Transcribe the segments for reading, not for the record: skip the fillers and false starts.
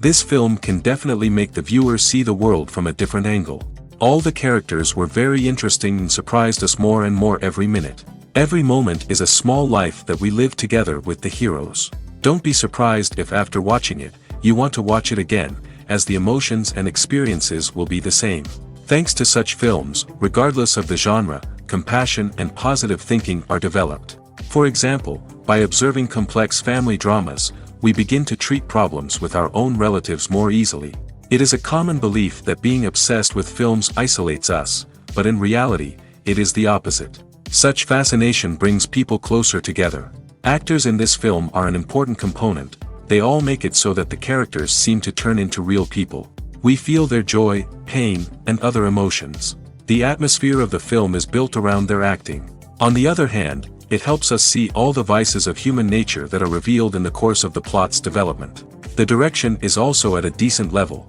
This film can definitely make the viewer see the world from a different angle. All the characters were very interesting and surprised us more and more every minute. Every moment is a small life that we live together with the heroes. Don't be surprised if after watching it, you want to watch it again, as the emotions and experiences will be the same. Thanks to such films, regardless of the genre, compassion and positive thinking are developed. For example, by observing complex family dramas, we begin to treat problems with our own relatives more easily. It is a common belief that being obsessed with films isolates us, but in reality, it is the opposite. Such fascination brings people closer together. Actors in this film are an important component. They all make it so that the characters seem to turn into real people. We feel their joy, pain, and other emotions. The atmosphere of the film is built around their acting. On the other hand, it helps us see all the vices of human nature that are revealed in the course of the plot's development. The direction is also at a decent level.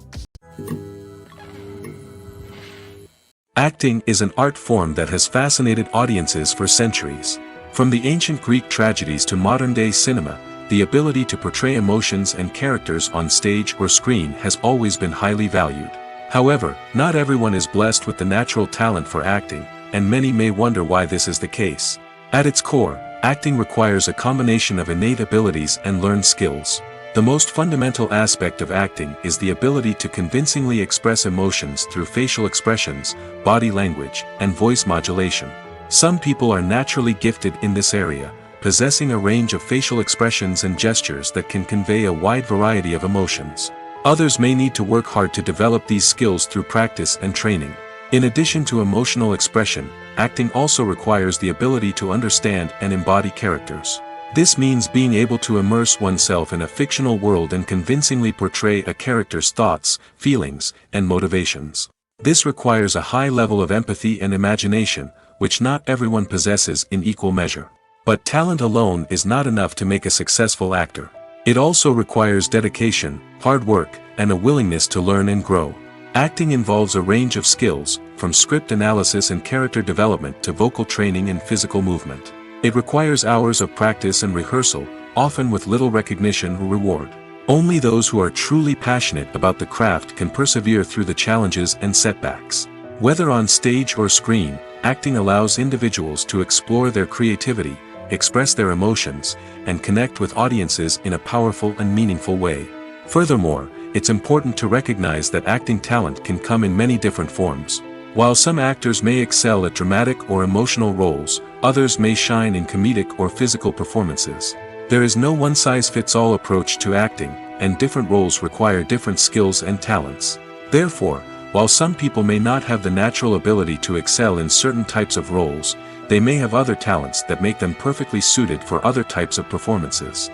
Acting is an art form that has fascinated audiences for centuries. From the ancient Greek tragedies to modern-day cinema, the ability to portray emotions and characters on stage or screen has always been highly valued. However, not everyone is blessed with the natural talent for acting, and many may wonder why this is the case. At its core, acting requires a combination of innate abilities and learned skills. The most fundamental aspect of acting is the ability to convincingly express emotions through facial expressions, body language, and voice modulation. Some people are naturally gifted in this area, possessing a range of facial expressions and gestures that can convey a wide variety of emotions. Others may need to work hard to develop these skills through practice and training. In addition to emotional expression, acting also requires the ability to understand and embody characters. This means being able to immerse oneself in a fictional world and convincingly portray a character's thoughts, feelings, and motivations. This requires a high level of empathy and imagination, which not everyone possesses in equal measure. But talent alone is not enough to make a successful actor. It also requires dedication, hard work, and a willingness to learn and grow. Acting involves a range of skills, from script analysis and character development to vocal training and physical movement. It requires hours of practice and rehearsal, often with little recognition or reward. Only those who are truly passionate about the craft can persevere through the challenges and setbacks. Whether on stage or screen, acting allows individuals to explore their creativity, express their emotions, and connect with audiences in a powerful and meaningful way. Furthermore, it's important to recognize that acting talent can come in many different forms. While some actors may excel at dramatic or emotional roles, others may shine in comedic or physical performances. There is no one-size-fits-all approach to acting, and different roles require different skills and talents. Therefore, while some people may not have the natural ability to excel in certain types of roles, they may have other talents that make them perfectly suited for other types of performances.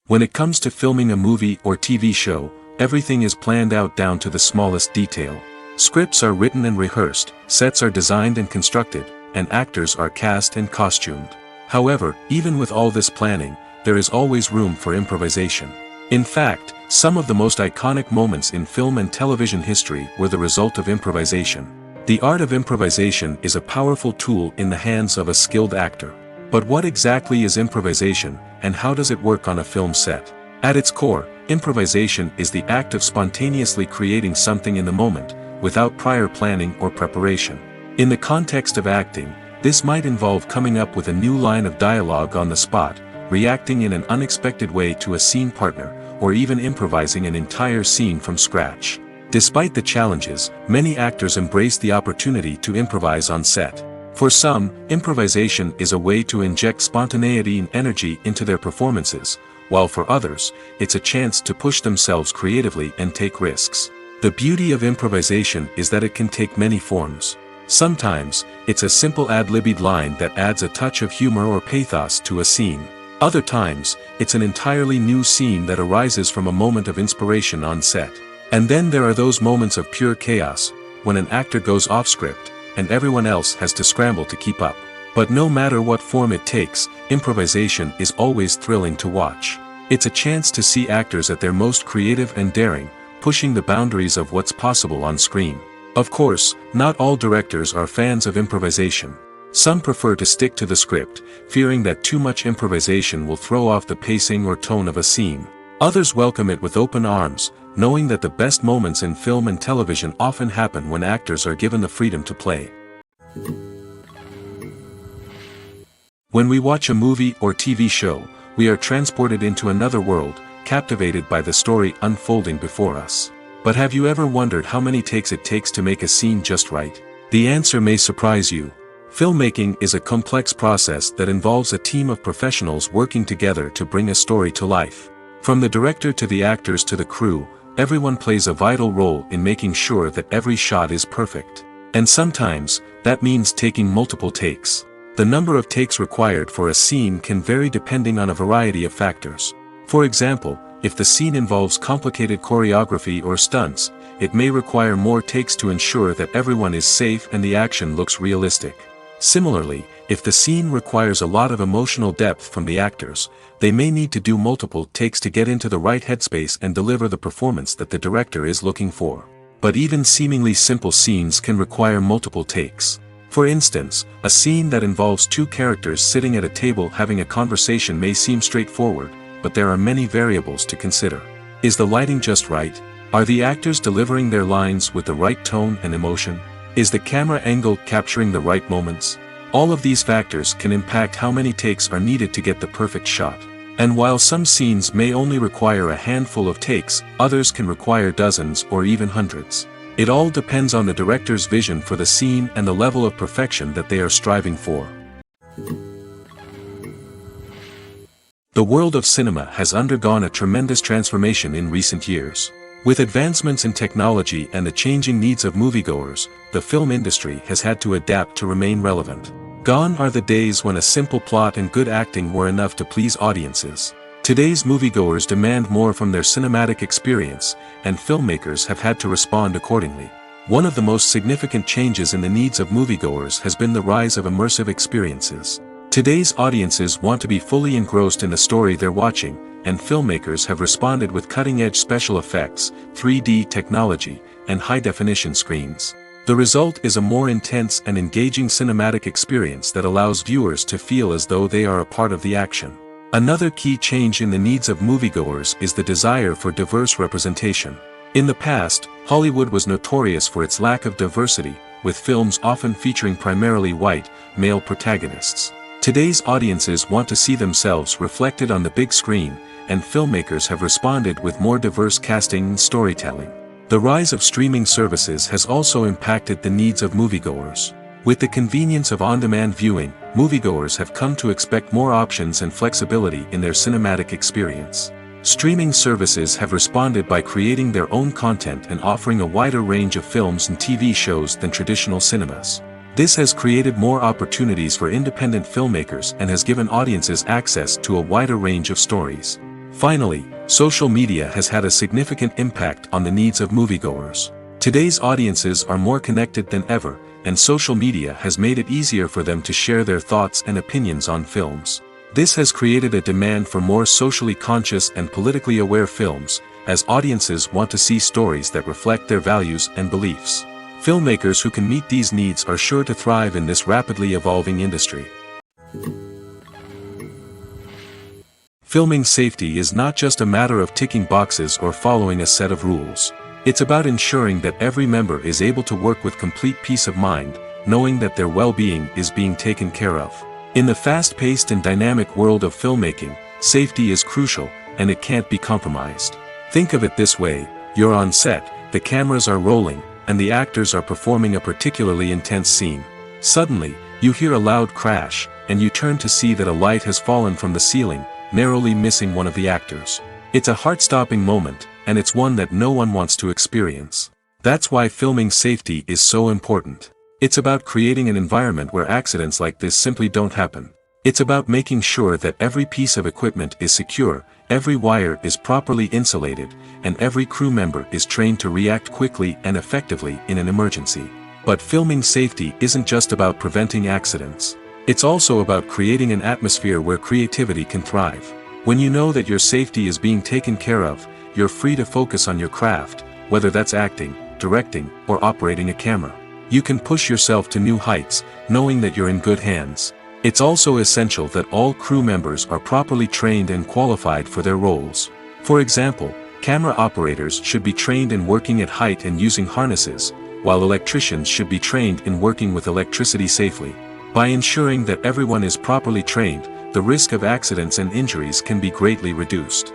When it comes to filming a movie or TV show, everything is planned out down to the smallest detail. Scripts are written and rehearsed, sets are designed and constructed, and actors are cast and costumed. However, even with all this planning, there is always room for improvisation. In fact, some of the most iconic moments in film and television history were the result of improvisation. The art of improvisation is a powerful tool in the hands of a skilled actor. But what exactly is improvisation, and how does it work on a film set? At its core, improvisation is the act of spontaneously creating something in the moment, without prior planning or preparation. In the context of acting, this might involve coming up with a new line of dialogue on the spot, reacting in an unexpected way to a scene partner, or even improvising an entire scene from scratch. Despite the challenges, many actors embrace the opportunity to improvise on set. For some, improvisation is a way to inject spontaneity and energy into their performances, while for others, it's a chance to push themselves creatively and take risks. The beauty of improvisation is that it can take many forms. Sometimes, it's a simple ad-libbed line that adds a touch of humor or pathos to a scene. Other times, it's an entirely new scene that arises from a moment of inspiration on set. And then there are those moments of pure chaos, when an actor goes off script, and everyone else has to scramble to keep up. But no matter what form it takes, improvisation is always thrilling to watch. It's a chance to see actors at their most creative and daring, pushing the boundaries of what's possible on screen. Of course, not all directors are fans of improvisation. Some prefer to stick to the script, fearing that too much improvisation will throw off the pacing or tone of a scene. Others welcome it with open arms, knowing that the best moments in film and television often happen when actors are given the freedom to play. When we watch a movie or TV show, we are transported into another world, captivated by the story unfolding before us. But have you ever wondered how many takes it takes to make a scene just right? The answer may surprise you. Filmmaking is a complex process that involves a team of professionals working together to bring a story to life. From the director to the actors to the crew, everyone plays a vital role in making sure that every shot is perfect. And sometimes, that means taking multiple takes. The number of takes required for a scene can vary depending on a variety of factors. For example, if the scene involves complicated choreography or stunts, it may require more takes to ensure that everyone is safe and the action looks realistic. Similarly, if the scene requires a lot of emotional depth from the actors, they may need to do multiple takes to get into the right headspace and deliver the performance that the director is looking for. But even seemingly simple scenes can require multiple takes. For instance, a scene that involves two characters sitting at a table having a conversation may seem straightforward, but there are many variables to consider. Is the lighting just right? Are the actors delivering their lines with the right tone and emotion? Is the camera angle capturing the right moments? All of these factors can impact how many takes are needed to get the perfect shot. And while some scenes may only require a handful of takes, others can require dozens or even hundreds. It all depends on the director's vision for the scene and the level of perfection that they are striving for. The world of cinema has undergone a tremendous transformation in recent years. With advancements in technology and the changing needs of moviegoers, the film industry has had to adapt to remain relevant. Gone are the days when a simple plot and good acting were enough to please audiences. Today's moviegoers demand more from their cinematic experience, and filmmakers have had to respond accordingly. One of the most significant changes in the needs of moviegoers has been the rise of immersive experiences. Today's audiences want to be fully engrossed in the story they're watching, and filmmakers have responded with cutting-edge special effects, 3D technology, and high-definition screens. The result is a more intense and engaging cinematic experience that allows viewers to feel as though they are a part of the action. Another key change in the needs of moviegoers is the desire for diverse representation. In the past, Hollywood was notorious for its lack of diversity, with films often featuring primarily white, male protagonists. Today's audiences want to see themselves reflected on the big screen, and filmmakers have responded with more diverse casting and storytelling. The rise of streaming services has also impacted the needs of moviegoers. With the convenience of on-demand viewing, moviegoers have come to expect more options and flexibility in their cinematic experience. Streaming services have responded by creating their own content and offering a wider range of films and TV shows than traditional cinemas. This has created more opportunities for independent filmmakers and has given audiences access to a wider range of stories. Finally, social media has had a significant impact on the needs of moviegoers. Today's audiences are more connected than ever, and social media has made it easier for them to share their thoughts and opinions on films. This has created a demand for more socially conscious and politically aware films, as audiences want to see stories that reflect their values and beliefs. Filmmakers who can meet these needs are sure to thrive in this rapidly evolving industry. Filming safety is not just a matter of ticking boxes or following a set of rules. It's about ensuring that every member is able to work with complete peace of mind, knowing that their well-being is being taken care of. In the fast-paced and dynamic world of filmmaking, safety is crucial, and it can't be compromised. Think of it this way: you're on set, the cameras are rolling, and the actors are performing a particularly intense scene. Suddenly, you hear a loud crash, and you turn to see that a light has fallen from the ceiling, narrowly missing one of the actors. It's a heart-stopping moment, and it's one that no one wants to experience. That's why filming safety is so important. It's about creating an environment where accidents like this simply don't happen. It's about making sure that every piece of equipment is secure, every wire is properly insulated, and every crew member is trained to react quickly and effectively in an emergency. But filming safety isn't just about preventing accidents. It's also about creating an atmosphere where creativity can thrive. When you know that your safety is being taken care of, you're free to focus on your craft, whether that's acting, directing, or operating a camera. You can push yourself to new heights, knowing that you're in good hands. It's also essential that all crew members are properly trained and qualified for their roles. For example, camera operators should be trained in working at height and using harnesses, while electricians should be trained in working with electricity safely. By ensuring that everyone is properly trained, the risk of accidents and injuries can be greatly reduced.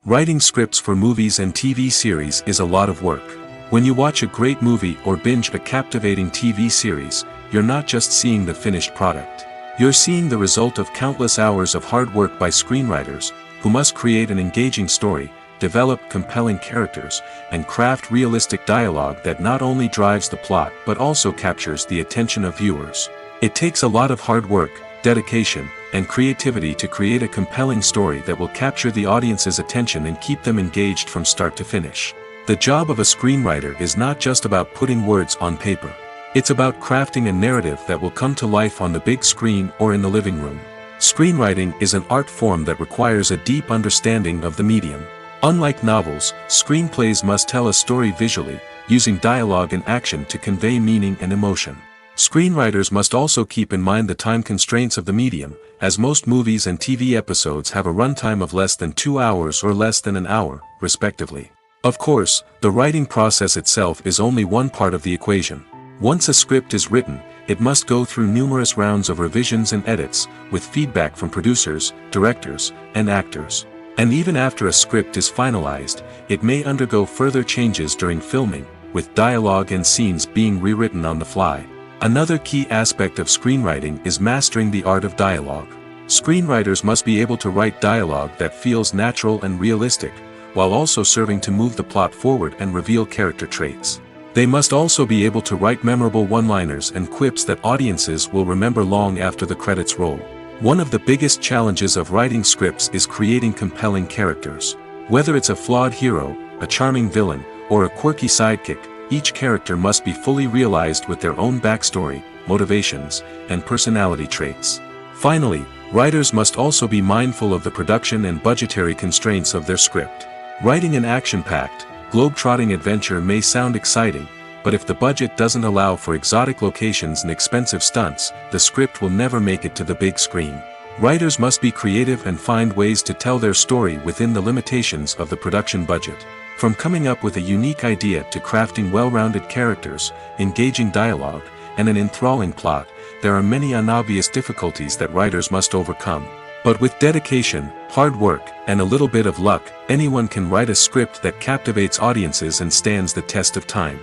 Writing scripts for movies and TV series is a lot of work. When you watch a great movie or binge a captivating TV series, you're not just seeing the finished product. You're seeing the result of countless hours of hard work by screenwriters, who must create an engaging story, develop compelling characters, and craft realistic dialogue that not only drives the plot but also captures the attention of viewers. It takes a lot of hard work, dedication, and creativity to create a compelling story that will capture the audience's attention and keep them engaged from start to finish. The job of a screenwriter is not just about putting words on paper. It's about crafting a narrative that will come to life on the big screen or in the living room. Screenwriting is an art form that requires a deep understanding of the medium. Unlike novels, screenplays must tell a story visually, using dialogue and action to convey meaning and emotion. Screenwriters must also keep in mind the time constraints of the medium, as most movies and TV episodes have a runtime of less than 2 hours or less than an hour, respectively. Of course, the writing process itself is only one part of the equation. Once a script is written, it must go through numerous rounds of revisions and edits, with feedback from producers, directors, and actors. And even after a script is finalized, it may undergo further changes during filming, with dialogue and scenes being rewritten on the fly. Another key aspect of screenwriting is mastering the art of dialogue. Screenwriters must be able to write dialogue that feels natural and realistic, while also serving to move the plot forward and reveal character traits. They must also be able to write memorable one-liners and quips that audiences will remember long after the credits roll. One of the biggest challenges of writing scripts is creating compelling characters. Whether it's a flawed hero, a charming villain, or a quirky sidekick, each character must be fully realized with their own backstory, motivations, and personality traits. Finally, writers must also be mindful of the production and budgetary constraints of their script. Writing an action-packed, globe-trotting adventure may sound exciting, but if the budget doesn't allow for exotic locations and expensive stunts, the script will never make it to the big screen. Writers must be creative and find ways to tell their story within the limitations of the production budget. From coming up with a unique idea to crafting well-rounded characters, engaging dialogue, and an enthralling plot, there are many unobvious difficulties that writers must overcome. But with dedication, hard work, and a little bit of luck, anyone can write a script that captivates audiences and stands the test of time.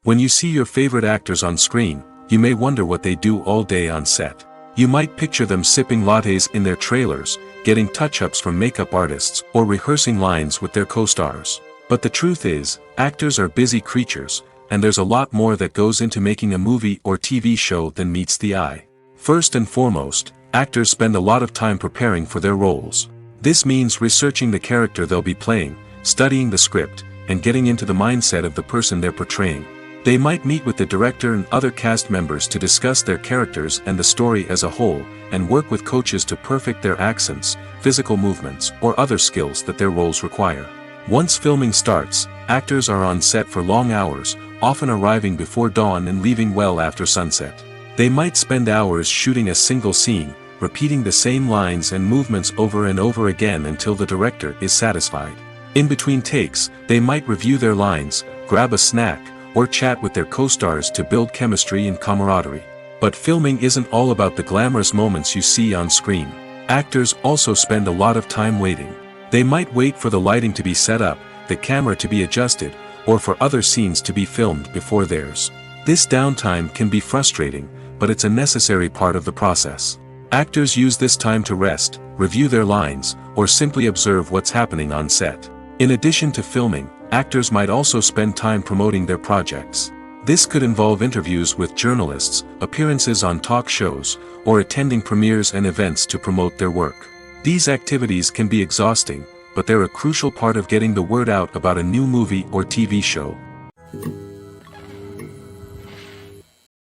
When you see your favorite actors on screen, you may wonder what they do all day on set. You might picture them sipping lattes in their trailers, getting touch-ups from makeup artists, or rehearsing lines with their co-stars. But the truth is, actors are busy creatures, and there's a lot more that goes into making a movie or TV show than meets the eye. First and foremost, actors spend a lot of time preparing for their roles. This means researching the character they'll be playing, studying the script, and getting into the mindset of the person they're portraying. They might meet with the director and other cast members to discuss their characters and the story as a whole, and work with coaches to perfect their accents, physical movements, or other skills that their roles require. Once filming starts, actors are on set for long hours, often arriving before dawn and leaving well after sunset. They might spend hours shooting a single scene, repeating the same lines and movements over and over again until the director is satisfied. In between takes, they might review their lines, grab a snack, or chat with their co-stars to build chemistry and camaraderie. But filming isn't all about the glamorous moments you see on screen. Actors also spend a lot of time waiting. They might wait for the lighting to be set up, the camera to be adjusted, or for other scenes to be filmed before theirs. This downtime can be frustrating, but it's a necessary part of the process. Actors use this time to rest, review their lines, or simply observe what's happening on set. In addition to filming, actors might also spend time promoting their projects. This could involve interviews with journalists, appearances on talk shows, or attending premieres and events to promote their work. These activities can be exhausting, but they're a crucial part of getting the word out about a new movie or TV show.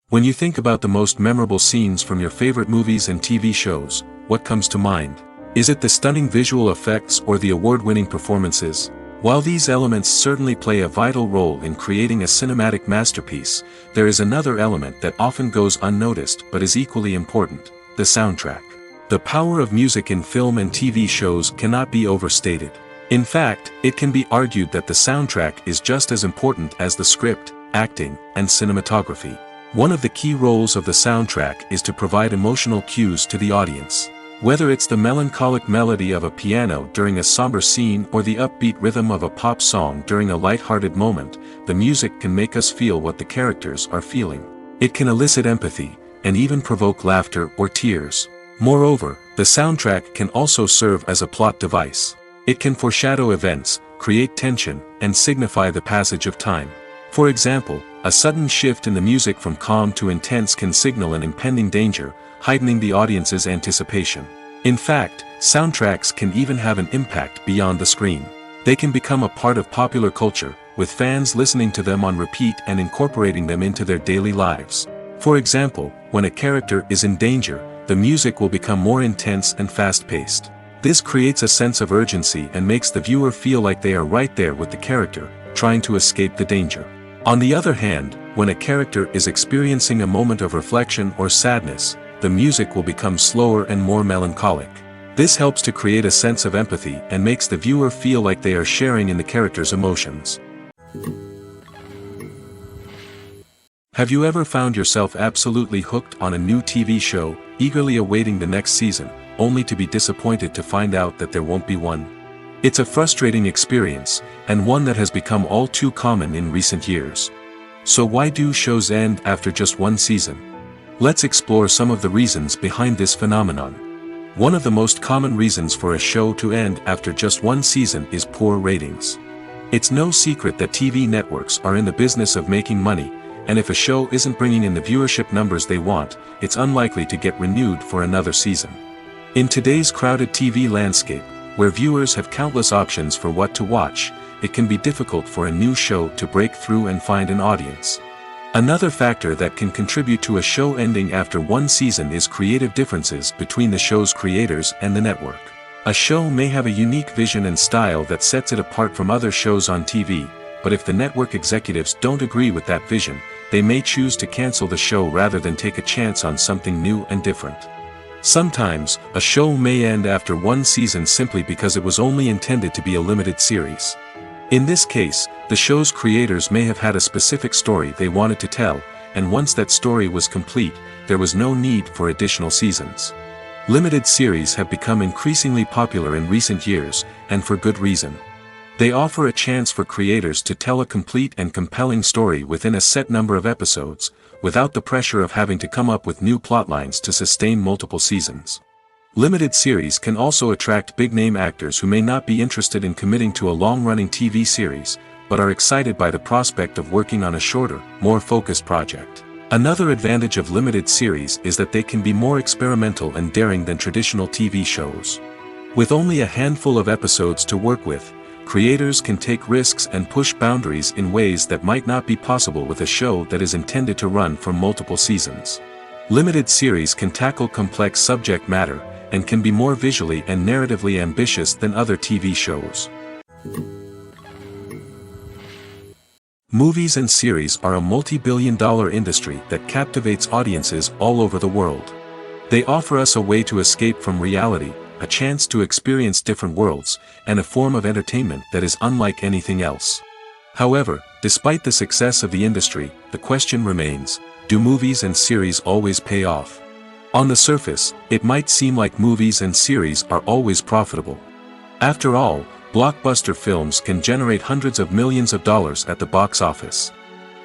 When you think about the most memorable scenes from your favorite movies and TV shows, what comes to mind? Is it the stunning visual effects or the award-winning performances? While these elements certainly play a vital role in creating a cinematic masterpiece, there is another element that often goes unnoticed but is equally important: the soundtrack. The power of music in film and TV shows cannot be overstated. In fact, it can be argued that the soundtrack is just as important as the script, acting, and cinematography. One of the key roles of the soundtrack is to provide emotional cues to the audience. Whether it's the melancholic melody of a piano during a somber scene or the upbeat rhythm of a pop song during a light-hearted moment, the music can make us feel what the characters are feeling. It can elicit empathy, and even provoke laughter or tears. Moreover, the soundtrack can also serve as a plot device. It can foreshadow events, create tension, and signify the passage of time. For example, a sudden shift in the music from calm to intense can signal an impending danger, heightening the audience's anticipation. In fact, soundtracks can even have an impact beyond the screen. They can become a part of popular culture, with fans listening to them on repeat and incorporating them into their daily lives. For example, when a character is in danger, the music will become more intense and fast-paced. This creates a sense of urgency and makes the viewer feel like they are right there with the character, trying to escape the danger. On the other hand, when a character is experiencing a moment of reflection or sadness, the music will become slower and more melancholic. This helps to create a sense of empathy and makes the viewer feel like they are sharing in the character's emotions. Have you ever found yourself absolutely hooked on a new TV show, eagerly awaiting the next season, only to be disappointed to find out that there won't be one? It's a frustrating experience, and one that has become all too common in recent years. So why do shows end after just one season? Let's explore some of the reasons behind this phenomenon. One of the most common reasons for a show to end after just one season is poor ratings. It's no secret that TV networks are in the business of making money, and if a show isn't bringing in the viewership numbers they want, it's unlikely to get renewed for another season. In today's crowded TV landscape, where viewers have countless options for what to watch, it can be difficult for a new show to break through and find an audience. Another factor that can contribute to a show ending after one season is creative differences between the show's creators and the network. A show may have a unique vision and style that sets it apart from other shows on TV, but if the network executives don't agree with that vision, they may choose to cancel the show rather than take a chance on something new and different. Sometimes, a show may end after one season simply because it was only intended to be a limited series. In this case, the show's creators may have had a specific story they wanted to tell, and once that story was complete, there was no need for additional seasons. Limited series have become increasingly popular in recent years, and for good reason. They offer a chance for creators to tell a complete and compelling story within a set number of episodes, without the pressure of having to come up with new plotlines to sustain multiple seasons. Limited series can also attract big-name actors who may not be interested in committing to a long-running TV series, but are excited by the prospect of working on a shorter, more focused project. Another advantage of limited series is that they can be more experimental and daring than traditional TV shows. With only a handful of episodes to work with, creators can take risks and push boundaries in ways that might not be possible with a show that is intended to run for multiple seasons. Limited series can tackle complex subject matter, and can be more visually and narratively ambitious than other TV shows. Movies and series are a multi-billion-dollar industry that captivates audiences all over the world. They offer us a way to escape from reality, a chance to experience different worlds, and a form of entertainment that is unlike anything else. However, despite the success of the industry, the question remains, do movies and series always pay off? On the surface, it might seem like movies and series are always profitable. After all, blockbuster films can generate hundreds of millions of dollars at the box office.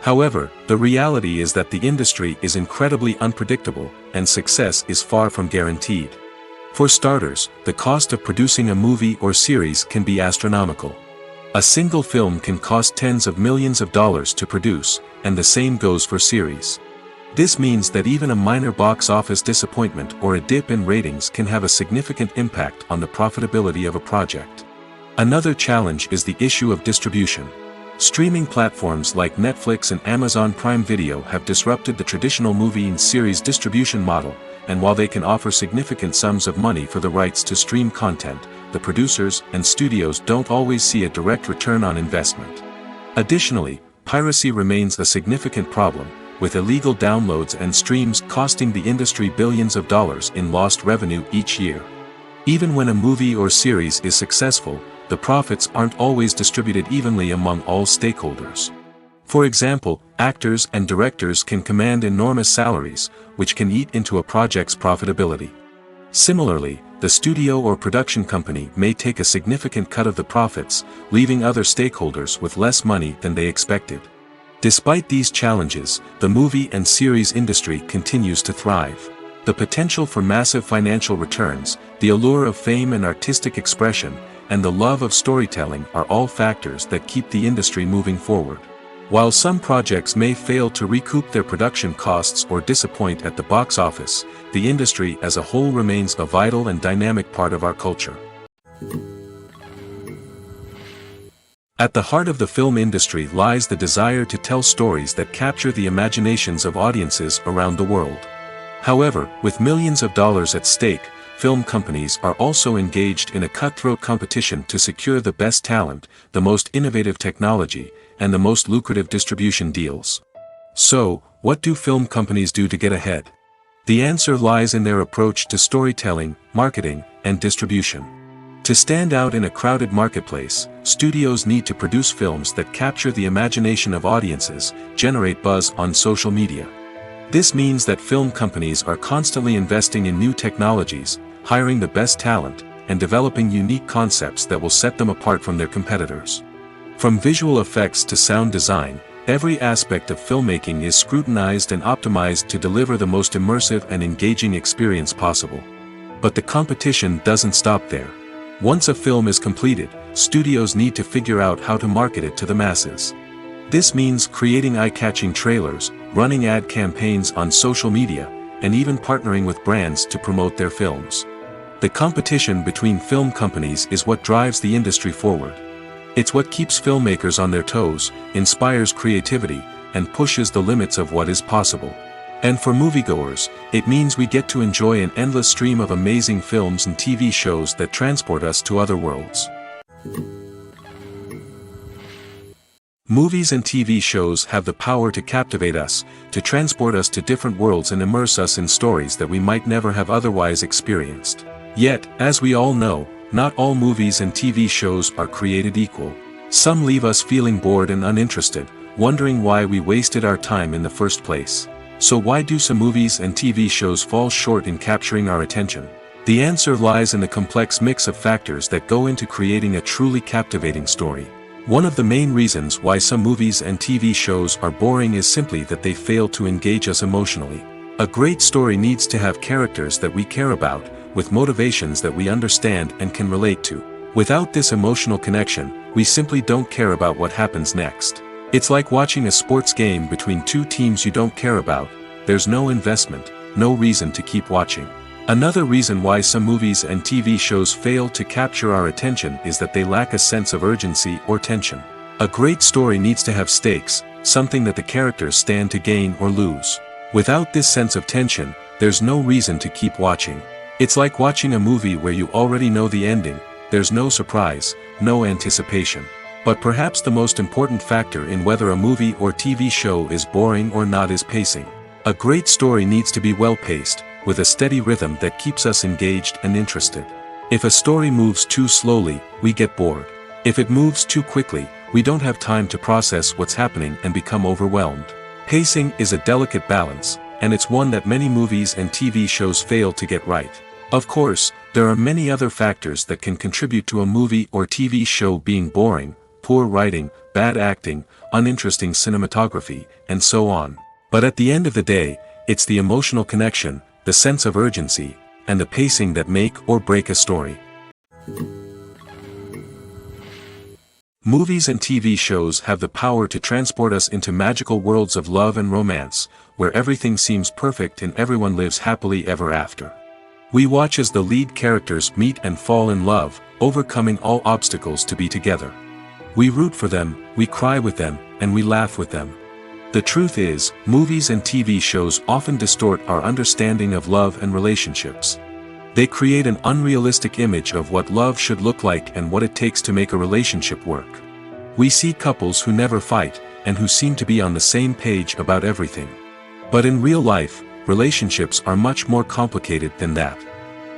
However, the reality is that the industry is incredibly unpredictable, and success is far from guaranteed. For starters, the cost of producing a movie or series can be astronomical. A single film can cost tens of millions of dollars to produce, and the same goes for series. This means that even a minor box office disappointment or a dip in ratings can have a significant impact on the profitability of a project. Another challenge is the issue of distribution. Streaming platforms like Netflix and Amazon Prime Video have disrupted the traditional movie and series distribution model, and while they can offer significant sums of money for the rights to stream content, the producers and studios don't always see a direct return on investment. Additionally, piracy remains a significant problem, with illegal downloads and streams costing the industry billions of dollars in lost revenue each year. Even when a movie or series is successful, the profits aren't always distributed evenly among all stakeholders. For example, actors and directors can command enormous salaries, which can eat into a project's profitability. Similarly, the studio or production company may take a significant cut of the profits, leaving other stakeholders with less money than they expected. Despite these challenges, the movie and series industry continues to thrive. The potential for massive financial returns, the allure of fame and artistic expression, and the love of storytelling are all factors that keep the industry moving forward. While some projects may fail to recoup their production costs or disappoint at the box office, the industry as a whole remains a vital and dynamic part of our culture. At the heart of the film industry lies the desire to tell stories that capture the imaginations of audiences around the world. However, with millions of dollars at stake, film companies are also engaged in a cutthroat competition to secure the best talent, the most innovative technology, and the most lucrative distribution deals. So, what do film companies do to get ahead? The answer lies in their approach to storytelling, marketing, and distribution. To stand out in a crowded marketplace, studios need to produce films that capture the imagination of audiences, generate buzz on social media. This means that film companies are constantly investing in new technologies, hiring the best talent, and developing unique concepts that will set them apart from their competitors. From visual effects to sound design, every aspect of filmmaking is scrutinized and optimized to deliver the most immersive and engaging experience possible. But the competition doesn't stop there. Once a film is completed, studios need to figure out how to market it to the masses. This means creating eye-catching trailers, running ad campaigns on social media, and even partnering with brands to promote their films. The competition between film companies is what drives the industry forward. It's what keeps filmmakers on their toes, inspires creativity, and pushes the limits of what is possible. And for moviegoers, it means we get to enjoy an endless stream of amazing films and TV shows that transport us to other worlds. Movies and TV shows have the power to captivate us, to transport us to different worlds and immerse us in stories that we might never have otherwise experienced. Yet, as we all know, not all movies and TV shows are created equal. Some leave us feeling bored and uninterested, wondering why we wasted our time in the first place. So why do some movies and TV shows fall short in capturing our attention? The answer lies in the complex mix of factors that go into creating a truly captivating story. One of the main reasons why some movies and TV shows are boring is simply that they fail to engage us emotionally. A great story needs to have characters that we care about, with motivations that we understand and can relate to. Without this emotional connection, we simply don't care about what happens next. It's like watching a sports game between two teams you don't care about. There's no investment, no reason to keep watching. Another reason why some movies and TV shows fail to capture our attention is that they lack a sense of urgency or tension. A great story needs to have stakes, something that the characters stand to gain or lose. Without this sense of tension, there's no reason to keep watching. It's like watching a movie where you already know the ending, there's no surprise, no anticipation. But perhaps the most important factor in whether a movie or TV show is boring or not is pacing. A great story needs to be well-paced, with a steady rhythm that keeps us engaged and interested. If a story moves too slowly, we get bored. If it moves too quickly, we don't have time to process what's happening and become overwhelmed. Pacing is a delicate balance, and it's one that many movies and TV shows fail to get right. Of course, there are many other factors that can contribute to a movie or TV show being boring: poor writing, bad acting, uninteresting cinematography, and so on. But at the end of the day, it's the emotional connection, the sense of urgency, and the pacing that make or break a story. Movies and TV shows have the power to transport us into magical worlds of love and romance, where everything seems perfect and everyone lives happily ever after. We watch as the lead characters meet and fall in love, overcoming all obstacles to be together. We root for them, we cry with them, and we laugh with them. The truth is, movies and TV shows often distort our understanding of love and relationships. They create an unrealistic image of what love should look like and what it takes to make a relationship work. We see couples who never fight, and who seem to be on the same page about everything. But in real life, relationships are much more complicated than that.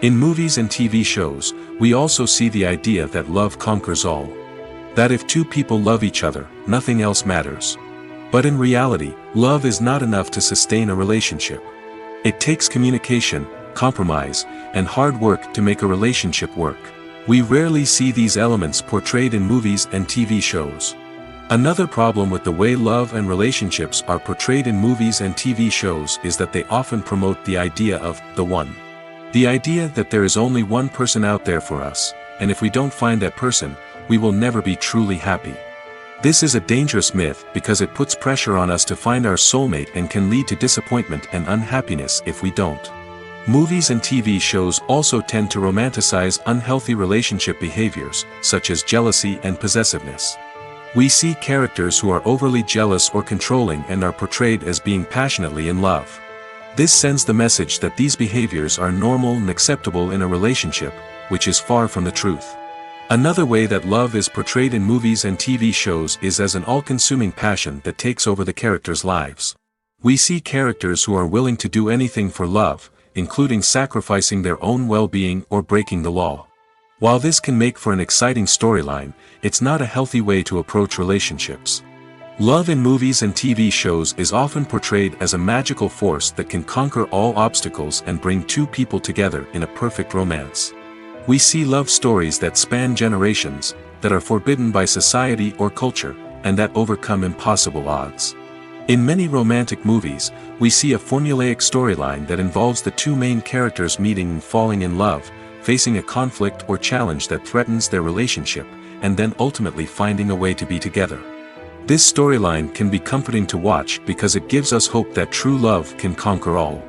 In movies and TV shows, we also see the idea that love conquers all. That if two people love each other, nothing else matters. But in reality, love is not enough to sustain a relationship. It takes communication, compromise, and hard work to make a relationship work. We rarely see these elements portrayed in movies and TV shows. Another problem with the way love and relationships are portrayed in movies and TV shows is that they often promote the idea of the one. The idea that there is only one person out there for us, and if we don't find that person, we will never be truly happy. This is a dangerous myth because it puts pressure on us to find our soulmate and can lead to disappointment and unhappiness if we don't. Movies and TV shows also tend to romanticize unhealthy relationship behaviors, such as jealousy and possessiveness. We see characters who are overly jealous or controlling and are portrayed as being passionately in love. This sends the message that these behaviors are normal and acceptable in a relationship, which is far from the truth. Another way that love is portrayed in movies and TV shows is as an all-consuming passion that takes over the characters' lives. We see characters who are willing to do anything for love, including sacrificing their own well-being or breaking the law. While this can make for an exciting storyline, it's not a healthy way to approach relationships. Love in movies and TV shows is often portrayed as a magical force that can conquer all obstacles and bring two people together in a perfect romance. We see love stories that span generations, that are forbidden by society or culture, and that overcome impossible odds. In many romantic movies, we see a formulaic storyline that involves the two main characters meeting and falling in love, facing a conflict or challenge that threatens their relationship, and then ultimately finding a way to be together. This storyline can be comforting to watch because it gives us hope that true love can conquer all.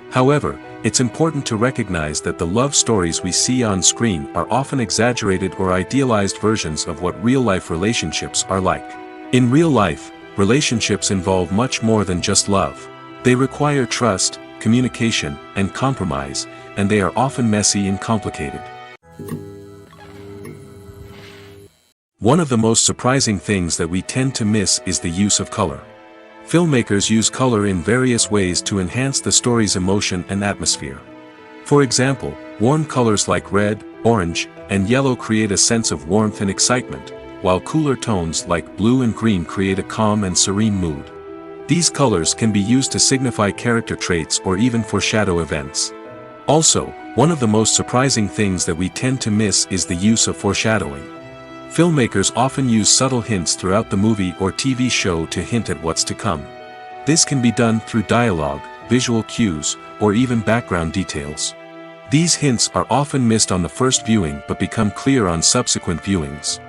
However, it's important to recognize that the love stories we see on screen are often exaggerated or idealized versions of what real-life relationships are like. In real life, relationships involve much more than just love. They require trust, communication, and compromise, and they are often messy and complicated. One of the most surprising things that we tend to miss is the use of color. Filmmakers use color in various ways to enhance the story's emotion and atmosphere. For example, warm colors like red, orange, and yellow create a sense of warmth and excitement, while cooler tones like blue and green create a calm and serene mood. These colors can be used to signify character traits or even foreshadow events. Also, one of the most surprising things that we tend to miss is the use of foreshadowing. Filmmakers often use subtle hints throughout the movie or TV show to hint at what's to come. This can be done through dialogue, visual cues, or even background details. These hints are often missed on the first viewing but become clear on subsequent viewings.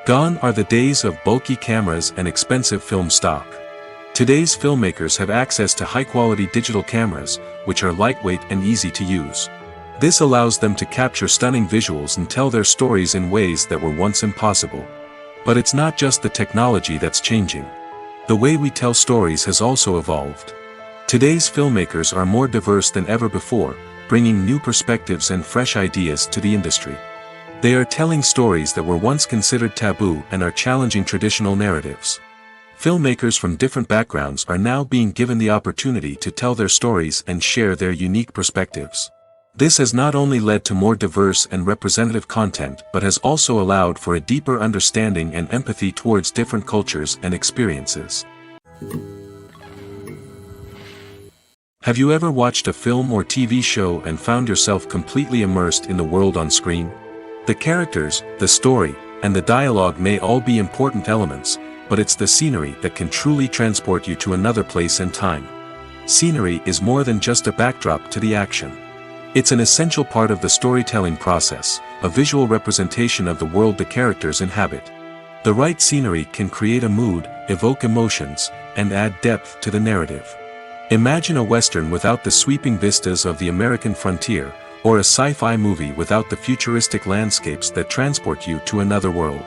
Gone are the days of bulky cameras and expensive film stock. Today's filmmakers have access to high-quality digital cameras, which are lightweight and easy to use. This allows them to capture stunning visuals and tell their stories in ways that were once impossible. But it's not just the technology that's changing. The way we tell stories has also evolved. Today's filmmakers are more diverse than ever before, bringing new perspectives and fresh ideas to the industry. They are telling stories that were once considered taboo and are challenging traditional narratives. Filmmakers from different backgrounds are now being given the opportunity to tell their stories and share their unique perspectives. This has not only led to more diverse and representative content but has also allowed for a deeper understanding and empathy towards different cultures and experiences. Have you ever watched a film or TV show and found yourself completely immersed in the world on screen? The characters, the story, and the dialogue may all be important elements, but it's the scenery that can truly transport you to another place and time. Scenery is more than just a backdrop to the action. It's an essential part of the storytelling process, a visual representation of the world the characters inhabit. The right scenery can create a mood, evoke emotions, and add depth to the narrative. Imagine a Western without the sweeping vistas of the American frontier, or a sci-fi movie without the futuristic landscapes that transport you to another world.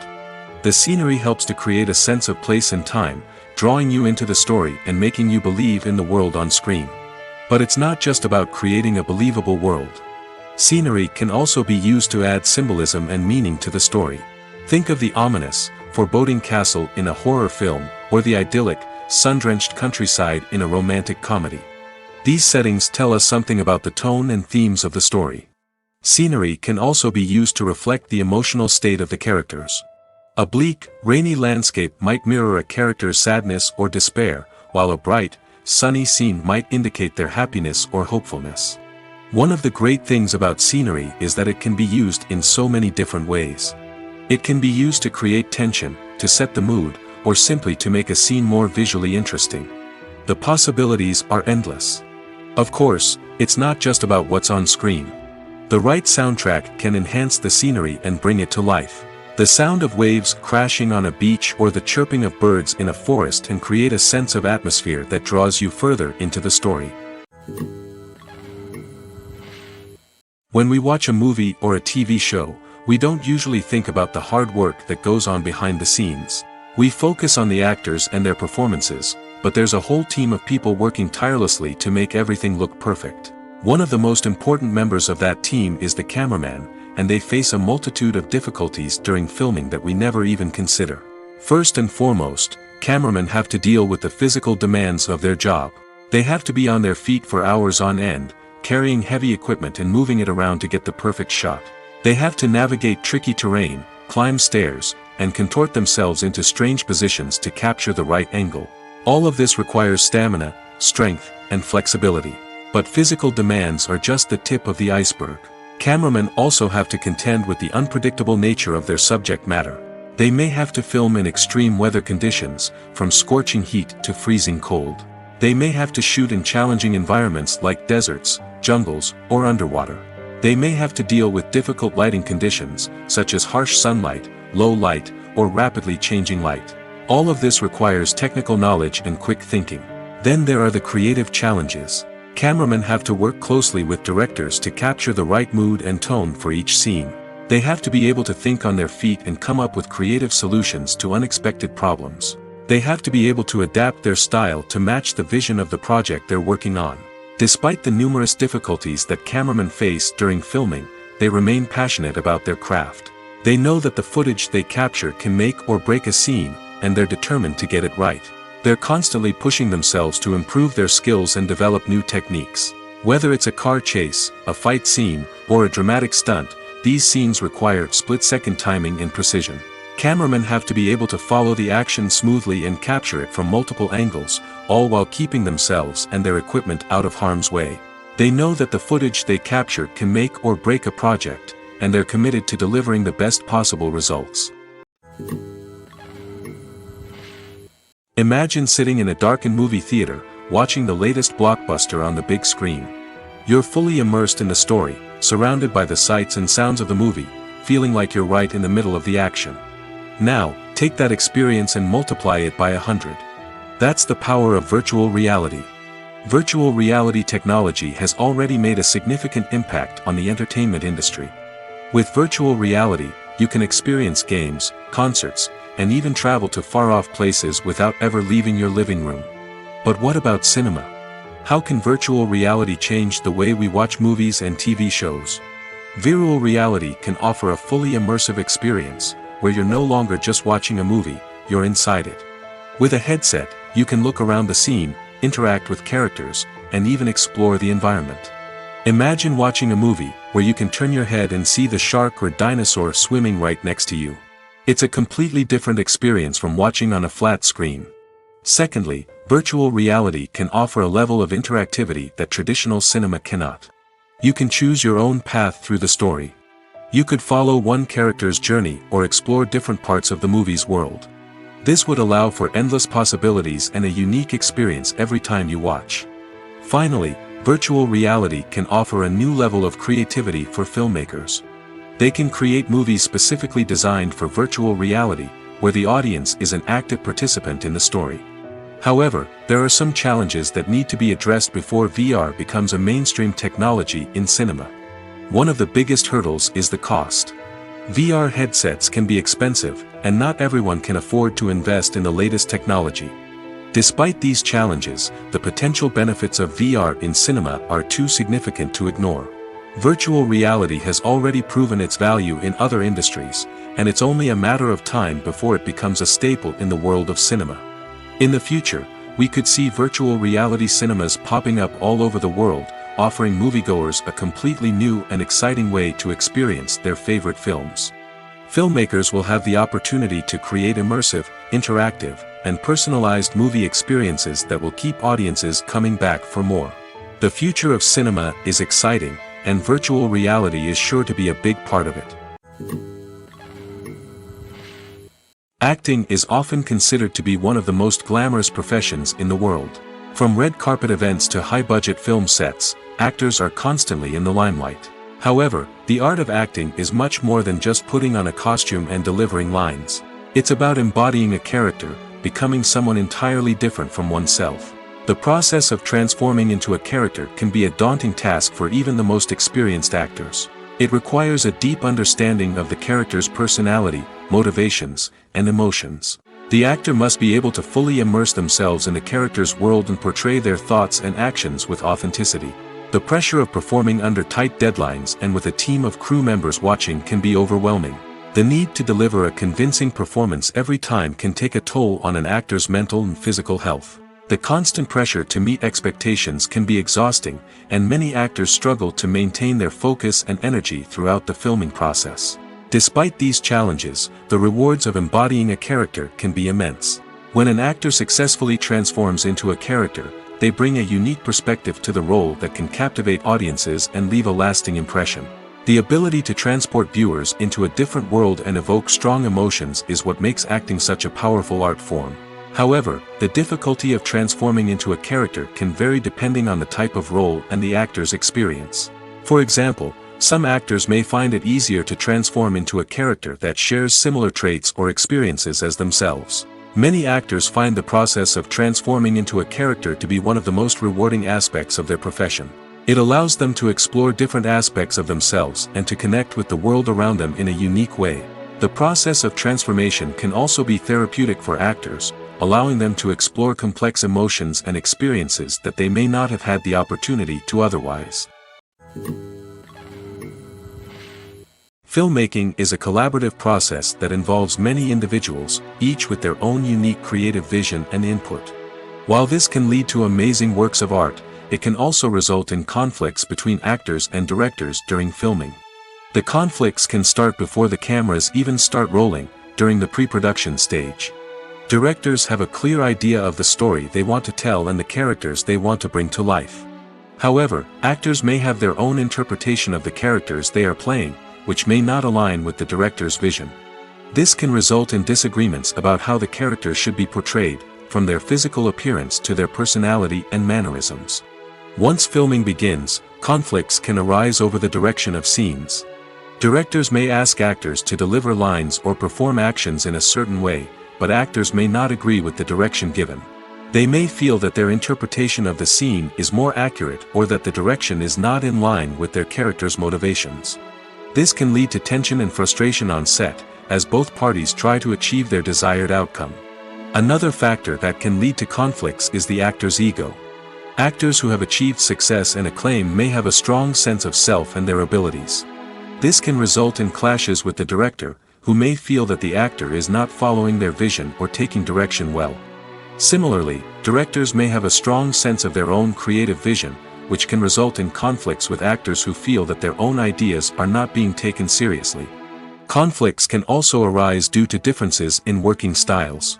The scenery helps to create a sense of place and time, drawing you into the story and making you believe in the world on screen. But it's not just about creating a believable world. Scenery can also be used to add symbolism and meaning to the story. Think of the ominous, foreboding castle in a horror film, or the idyllic, sun-drenched countryside in a romantic comedy. These settings tell us something about the tone and themes of the story. Scenery can also be used to reflect the emotional state of the characters. A bleak, rainy landscape might mirror a character's sadness or despair, while a bright, sunny scene might indicate their happiness or hopefulness. One of the great things about scenery is that it can be used in so many different ways. It can be used to create tension, to set the mood, or simply to make a scene more visually interesting. The possibilities are endless. Of course, it's not just about what's on screen. The right soundtrack can enhance the scenery and bring it to life. The sound of waves crashing on a beach or the chirping of birds in a forest can create a sense of atmosphere that draws you further into the story. When we watch a movie or a TV show, we don't usually think about the hard work that goes on behind the scenes. We focus on the actors and their performances, but there's a whole team of people working tirelessly to make everything look perfect. One of the most important members of that team is the cameraman, and they face a multitude of difficulties during filming that we never even consider. First and foremost, cameramen have to deal with the physical demands of their job. They have to be on their feet for hours on end, carrying heavy equipment and moving it around to get the perfect shot. They have to navigate tricky terrain, climb stairs, and contort themselves into strange positions to capture the right angle. All of this requires stamina, strength, and flexibility. But physical demands are just the tip of the iceberg. Cameramen also have to contend with the unpredictable nature of their subject matter. They may have to film in extreme weather conditions, from scorching heat to freezing cold. They may have to shoot in challenging environments like deserts, jungles, or underwater. They may have to deal with difficult lighting conditions, such as harsh sunlight, low light, or rapidly changing light. All of this requires technical knowledge and quick thinking. Then there are the creative challenges. Cameramen have to work closely with directors to capture the right mood and tone for each scene. They have to be able to think on their feet and come up with creative solutions to unexpected problems. They have to be able to adapt their style to match the vision of the project they're working on. Despite the numerous difficulties that cameramen face during filming, they remain passionate about their craft. They know that the footage they capture can make or break a scene, and they're determined to get it right. They're constantly pushing themselves to improve their skills and develop new techniques. Whether it's a car chase, a fight scene, or a dramatic stunt, these scenes require split-second timing and precision. Cameramen have to be able to follow the action smoothly and capture it from multiple angles, all while keeping themselves and their equipment out of harm's way. They know that the footage they capture can make or break a project, and they're committed to delivering the best possible results. Imagine sitting in a darkened movie theater, watching the latest blockbuster on the big screen. You're fully immersed in the story, surrounded by the sights and sounds of the movie, feeling like you're right in the middle of the action. Now, take that experience and multiply it by 100. That's the power of virtual reality. Virtual reality technology has already made a significant impact on the entertainment industry. With virtual reality, you can experience games, concerts, and even travel to far-off places without ever leaving your living room. But what about cinema? How can virtual reality change the way we watch movies and TV shows? Virtual reality can offer a fully immersive experience, where you're no longer just watching a movie, you're inside it. With a headset, you can look around the scene, interact with characters, and even explore the environment. Imagine watching a movie, where you can turn your head and see the shark or dinosaur swimming right next to you. It's a completely different experience from watching on a flat screen. Secondly, virtual reality can offer a level of interactivity that traditional cinema cannot. You can choose your own path through the story. You could follow one character's journey or explore different parts of the movie's world. This would allow for endless possibilities and a unique experience every time you watch. Finally, virtual reality can offer a new level of creativity for filmmakers. They can create movies specifically designed for virtual reality, where the audience is an active participant in the story. However, there are some challenges that need to be addressed before VR becomes a mainstream technology in cinema. One of the biggest hurdles is the cost. VR headsets can be expensive, and not everyone can afford to invest in the latest technology. Despite these challenges, the potential benefits of VR in cinema are too significant to ignore. Virtual reality has already proven its value in other industries, and it's only a matter of time before it becomes a staple in the world of cinema. In the future, we could see virtual reality cinemas popping up all over the world, offering moviegoers a completely new and exciting way to experience their favorite films. Filmmakers will have the opportunity to create immersive, interactive, and personalized movie experiences that will keep audiences coming back for more. The future of cinema is exciting, and virtual reality is sure to be a big part of it. Acting is often considered to be one of the most glamorous professions in the world. From red carpet events to high-budget film sets, actors are constantly in the limelight. However, the art of acting is much more than just putting on a costume and delivering lines. It's about embodying a character, becoming someone entirely different from oneself. The process of transforming into a character can be a daunting task for even the most experienced actors. It requires a deep understanding of the character's personality, motivations, and emotions. The actor must be able to fully immerse themselves in the character's world and portray their thoughts and actions with authenticity. The pressure of performing under tight deadlines and with a team of crew members watching can be overwhelming. The need to deliver a convincing performance every time can take a toll on an actor's mental and physical health. The constant pressure to meet expectations can be exhausting, and many actors struggle to maintain their focus and energy throughout the filming process. Despite these challenges, the rewards of embodying a character can be immense. When an actor successfully transforms into a character, they bring a unique perspective to the role that can captivate audiences and leave a lasting impression. The ability to transport viewers into a different world and evoke strong emotions is what makes acting such a powerful art form. However, the difficulty of transforming into a character can vary depending on the type of role and the actor's experience. For example, some actors may find it easier to transform into a character that shares similar traits or experiences as themselves. Many actors find the process of transforming into a character to be one of the most rewarding aspects of their profession. It allows them to explore different aspects of themselves and to connect with the world around them in a unique way. The process of transformation can also be therapeutic for actors, allowing them to explore complex emotions and experiences that they may not have had the opportunity to otherwise. Filmmaking is a collaborative process that involves many individuals, each with their own unique creative vision and input. While this can lead to amazing works of art, it can also result in conflicts between actors and directors during filming. The conflicts can start before the cameras even start rolling, during the pre-production stage. Directors have a clear idea of the story they want to tell and the characters they want to bring to life. However, actors may have their own interpretation of the characters they are playing, which may not align with the director's vision. This can result in disagreements about how the characters should be portrayed, from their physical appearance to their personality and mannerisms. Once filming begins, conflicts can arise over the direction of scenes. Directors may ask actors to deliver lines or perform actions in a certain way, but actors may not agree with the direction given. They may feel that their interpretation of the scene is more accurate or that the direction is not in line with their character's motivations. This can lead to tension and frustration on set, as both parties try to achieve their desired outcome. Another factor that can lead to conflicts is the actor's ego. Actors who have achieved success and acclaim may have a strong sense of self and their abilities. This can result in clashes with the director, who may feel that the actor is not following their vision or taking direction well. Similarly, directors may have a strong sense of their own creative vision, which can result in conflicts with actors who feel that their own ideas are not being taken seriously. Conflicts can also arise due to differences in working styles.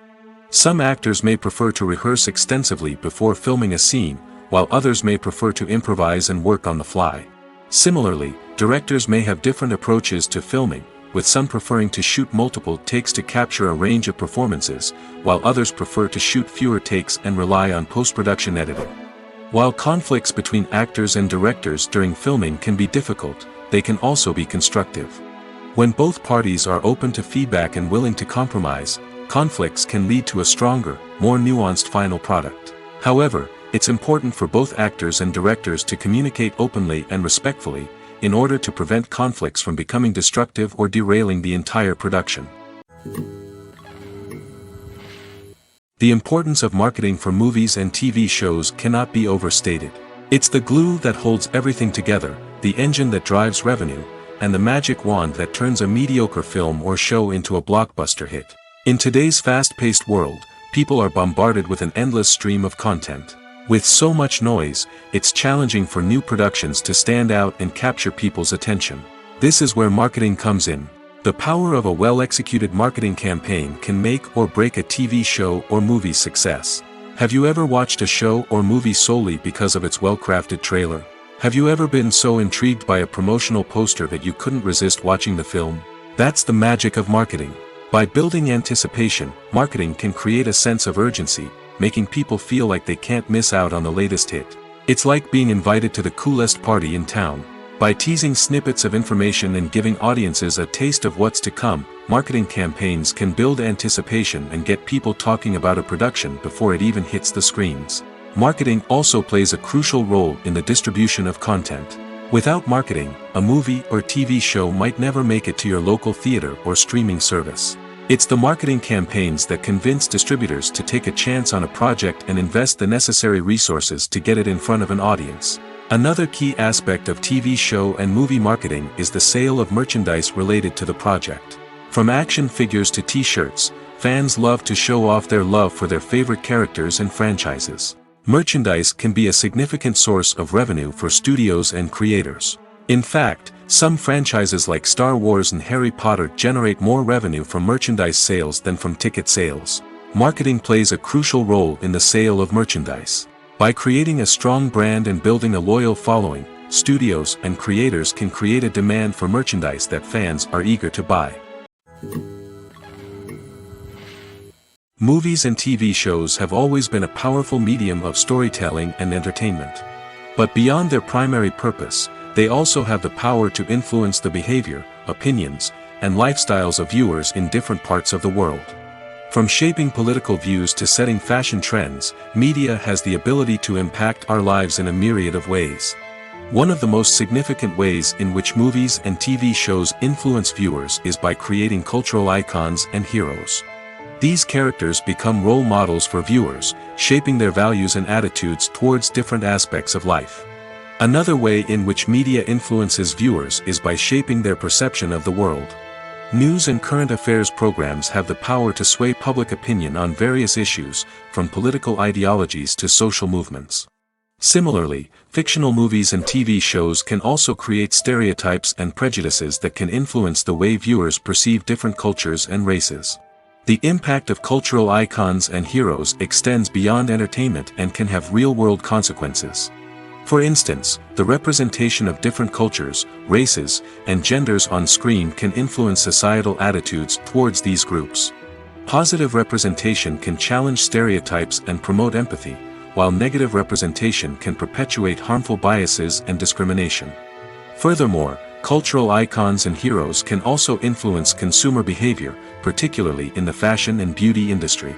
Some actors may prefer to rehearse extensively before filming a scene, while others may prefer to improvise and work on the fly. Similarly, directors may have different approaches to filming, with some preferring to shoot multiple takes to capture a range of performances, while others prefer to shoot fewer takes and rely on post-production editing. While conflicts between actors and directors during filming can be difficult, they can also be constructive. When both parties are open to feedback and willing to compromise, conflicts can lead to a stronger, more nuanced final product. However, it's important for both actors and directors to communicate openly and respectfully, in order to prevent conflicts from becoming destructive or derailing the entire production. The importance of marketing for movies and TV shows cannot be overstated. It's the glue that holds everything together, the engine that drives revenue, and the magic wand that turns a mediocre film or show into a blockbuster hit. In today's fast-paced world, people are bombarded with an endless stream of content. With so much noise, it's challenging for new productions to stand out and capture people's attention. This is where marketing comes in. The power of a well-executed marketing campaign can make or break a TV show or movie's success. Have you ever watched a show or movie solely because of its well-crafted trailer? Have you ever been so intrigued by a promotional poster that you couldn't resist watching the film? That's the magic of marketing. By building anticipation, marketing can create a sense of urgency, making people feel like they can't miss out on the latest hit. It's like being invited to the coolest party in town. By teasing snippets of information and giving audiences a taste of what's to come, marketing campaigns can build anticipation and get people talking about a production before it even hits the screens. Marketing also plays a crucial role in the distribution of content. Without marketing, a movie or TV show might never make it to your local theater or streaming service. It's the marketing campaigns that convince distributors to take a chance on a project and invest the necessary resources to get it in front of an audience. Another key aspect of TV show and movie marketing is the sale of merchandise related to the project. From action figures to t-shirts, fans love to show off their love for their favorite characters and franchises. Merchandise can be a significant source of revenue for studios and creators. In fact, some franchises like Star Wars and Harry Potter generate more revenue from merchandise sales than from ticket sales. Marketing plays a crucial role in the sale of merchandise. By creating a strong brand and building a loyal following, studios and creators can create a demand for merchandise that fans are eager to buy. Movies and TV shows have always been a powerful medium of storytelling and entertainment. But beyond their primary purpose, they also have the power to influence the behavior, opinions, and lifestyles of viewers in different parts of the world. From shaping political views to setting fashion trends, media has the ability to impact our lives in a myriad of ways. One of the most significant ways in which movies and TV shows influence viewers is by creating cultural icons and heroes. These characters become role models for viewers, shaping their values and attitudes towards different aspects of life. Another way in which media influences viewers is by shaping their perception of the world. News and current affairs programs have the power to sway public opinion on various issues, from political ideologies to social movements. Similarly, fictional movies and TV shows can also create stereotypes and prejudices that can influence the way viewers perceive different cultures and races. The impact of cultural icons and heroes extends beyond entertainment and can have real-world consequences. For instance, the representation of different cultures, races, and genders on screen can influence societal attitudes towards these groups. Positive representation can challenge stereotypes and promote empathy, while negative representation can perpetuate harmful biases and discrimination. Furthermore, cultural icons and heroes can also influence consumer behavior, particularly in the fashion and beauty industry.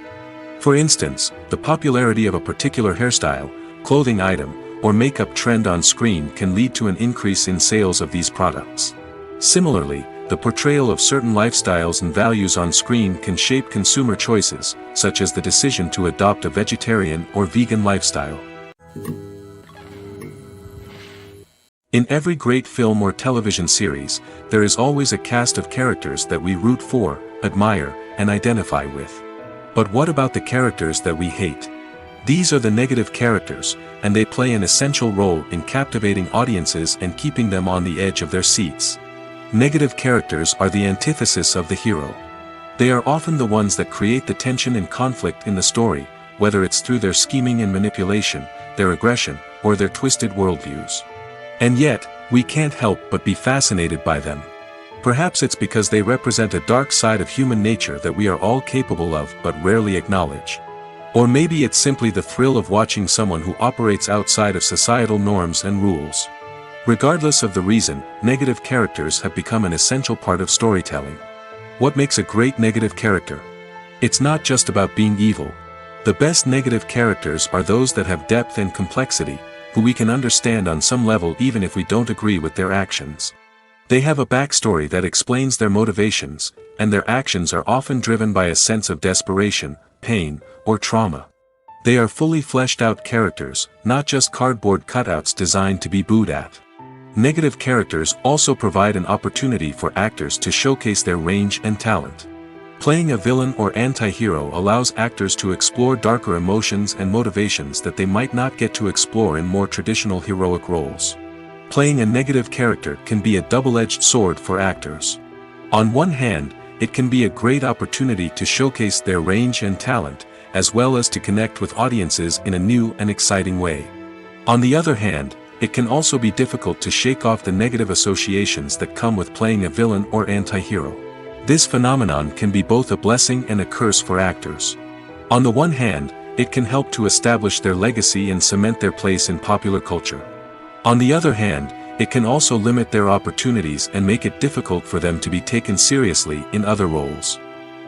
For instance, the popularity of a particular hairstyle, clothing item, or makeup trend on screen can lead to an increase in sales of these products. Similarly, the portrayal of certain lifestyles and values on screen can shape consumer choices, such as the decision to adopt a vegetarian or vegan lifestyle. In every great film or television series, there is always a cast of characters that we root for, admire, and identify with. But what about the characters that we hate? These are the negative characters, and they play an essential role in captivating audiences and keeping them on the edge of their seats. Negative characters are the antithesis of the hero. They are often the ones that create the tension and conflict in the story, whether it's through their scheming and manipulation, their aggression, or their twisted worldviews. And yet, we can't help but be fascinated by them. Perhaps it's because they represent a dark side of human nature that we are all capable of but rarely acknowledge. Or maybe it's simply the thrill of watching someone who operates outside of societal norms and rules. Regardless of the reason, negative characters have become an essential part of storytelling. What makes a great negative character? It's not just about being evil. The best negative characters are those that have depth and complexity, who we can understand on some level even if we don't agree with their actions. They have a backstory that explains their motivations, and their actions are often driven by a sense of desperation, pain, or trauma. They are fully fleshed out characters, not just cardboard cutouts designed to be booed at. Negative characters also provide an opportunity for actors to showcase their range and talent. Playing a villain or anti-hero allows actors to explore darker emotions and motivations that they might not get to explore in more traditional heroic roles. Playing a negative character can be a double-edged sword for actors. On one hand, it can be a great opportunity to showcase their range and talent, as well as to connect with audiences in a new and exciting way. On the other hand, it can also be difficult to shake off the negative associations that come with playing a villain or anti-hero. This phenomenon can be both a blessing and a curse for actors. On the one hand, it can help to establish their legacy and cement their place in popular culture. On the other hand, it can also limit their opportunities and make it difficult for them to be taken seriously in other roles.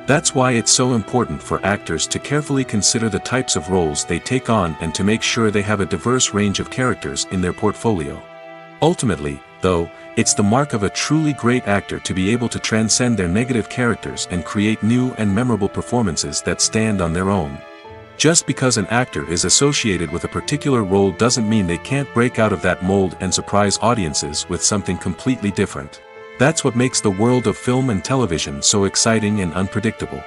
That's why it's so important for actors to carefully consider the types of roles they take on and to make sure they have a diverse range of characters in their portfolio. Ultimately, though, it's the mark of a truly great actor to be able to transcend their negative characters and create new and memorable performances that stand on their own. Just because an actor is associated with a particular role doesn't mean they can't break out of that mold and surprise audiences with something completely different. That's what makes the world of film and television so exciting and unpredictable.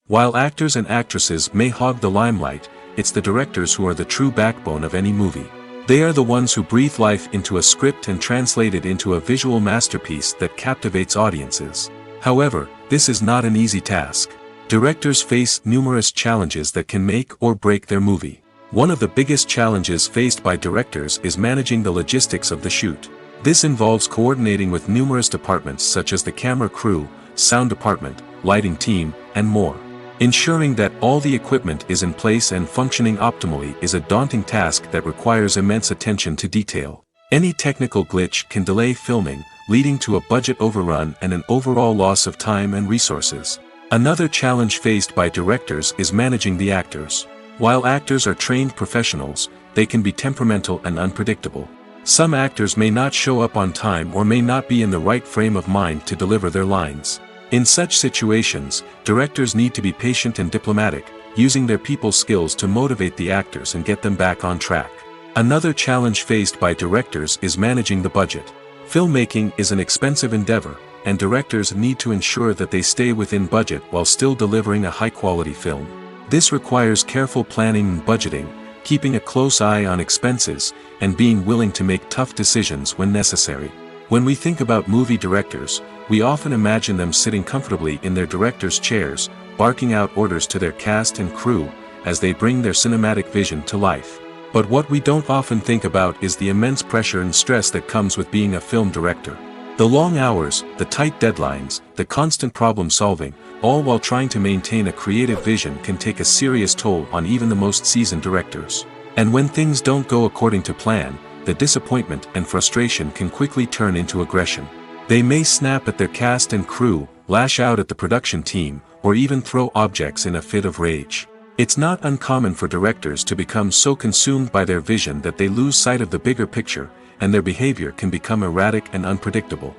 While actors and actresses may hog the limelight, it's the directors who are the true backbone of any movie. They are the ones who breathe life into a script and translate it into a visual masterpiece that captivates audiences. However, this is not an easy task. Directors face numerous challenges that can make or break their movie. One of the biggest challenges faced by directors is managing the logistics of the shoot. This involves coordinating with numerous departments such as the camera crew, sound department, lighting team, and more. Ensuring that all the equipment is in place and functioning optimally is a daunting task that requires immense attention to detail. Any technical glitch can delay filming, leading to a budget overrun and an overall loss of time and resources. Another challenge faced by directors is managing the actors. While actors are trained professionals, they can be temperamental and unpredictable. Some actors may not show up on time or may not be in the right frame of mind to deliver their lines. In such situations, directors need to be patient and diplomatic, using their people skills to motivate the actors and get them back on track. Another challenge faced by directors is managing the budget. Filmmaking is an expensive endeavor, and directors need to ensure that they stay within budget while still delivering a high-quality film. This requires careful planning and budgeting, keeping a close eye on expenses, and being willing to make tough decisions when necessary. When we think about movie directors, we often imagine them sitting comfortably in their director's chairs, barking out orders to their cast and crew, as they bring their cinematic vision to life. But what we don't often think about is the immense pressure and stress that comes with being a film director. The long hours, the tight deadlines, the constant problem solving, all while trying to maintain a creative vision can take a serious toll on even the most seasoned directors. And when things don't go according to plan, the disappointment and frustration can quickly turn into aggression. They may snap at their cast and crew, lash out at the production team, or even throw objects in a fit of rage. It's not uncommon for directors to become so consumed by their vision that they lose sight of the bigger picture, and their behavior can become erratic and unpredictable.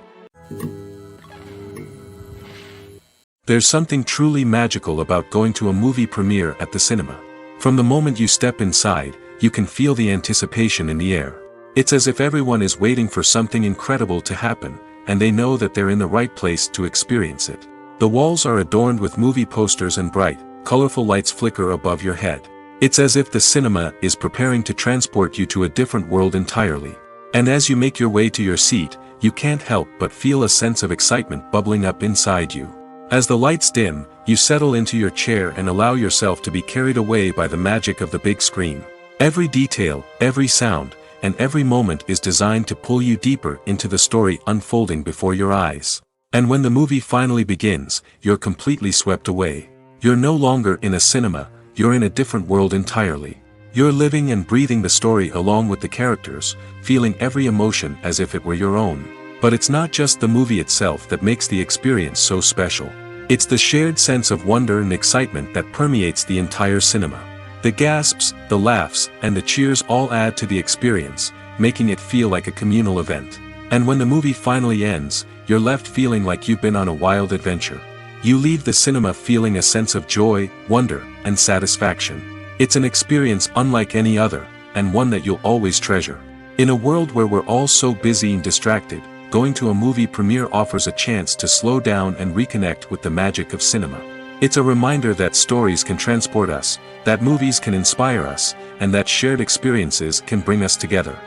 There's something truly magical about going to a movie premiere at the cinema. From the moment you step inside, you can feel the anticipation in the air. It's as if everyone is waiting for something incredible to happen, and they know that they're in the right place to experience it. The walls are adorned with movie posters and bright, colorful lights flicker above your head. It's as if the cinema is preparing to transport you to a different world entirely. And as you make your way to your seat, you can't help but feel a sense of excitement bubbling up inside you. As the lights dim, you settle into your chair and allow yourself to be carried away by the magic of the big screen. Every detail, every sound, and every moment is designed to pull you deeper into the story unfolding before your eyes. And when the movie finally begins, you're completely swept away. You're no longer in a cinema, you're in a different world entirely. You're living and breathing the story along with the characters, feeling every emotion as if it were your own. But it's not just the movie itself that makes the experience so special. It's the shared sense of wonder and excitement that permeates the entire cinema. The gasps, the laughs, and the cheers all add to the experience, making it feel like a communal event. And when the movie finally ends, you're left feeling like you've been on a wild adventure. You leave the cinema feeling a sense of joy, wonder, and satisfaction. It's an experience unlike any other, and one that you'll always treasure. In a world where we're all so busy and distracted, going to a movie premiere offers a chance to slow down and reconnect with the magic of cinema. It's a reminder that stories can transport us, that movies can inspire us, and that shared experiences can bring us together.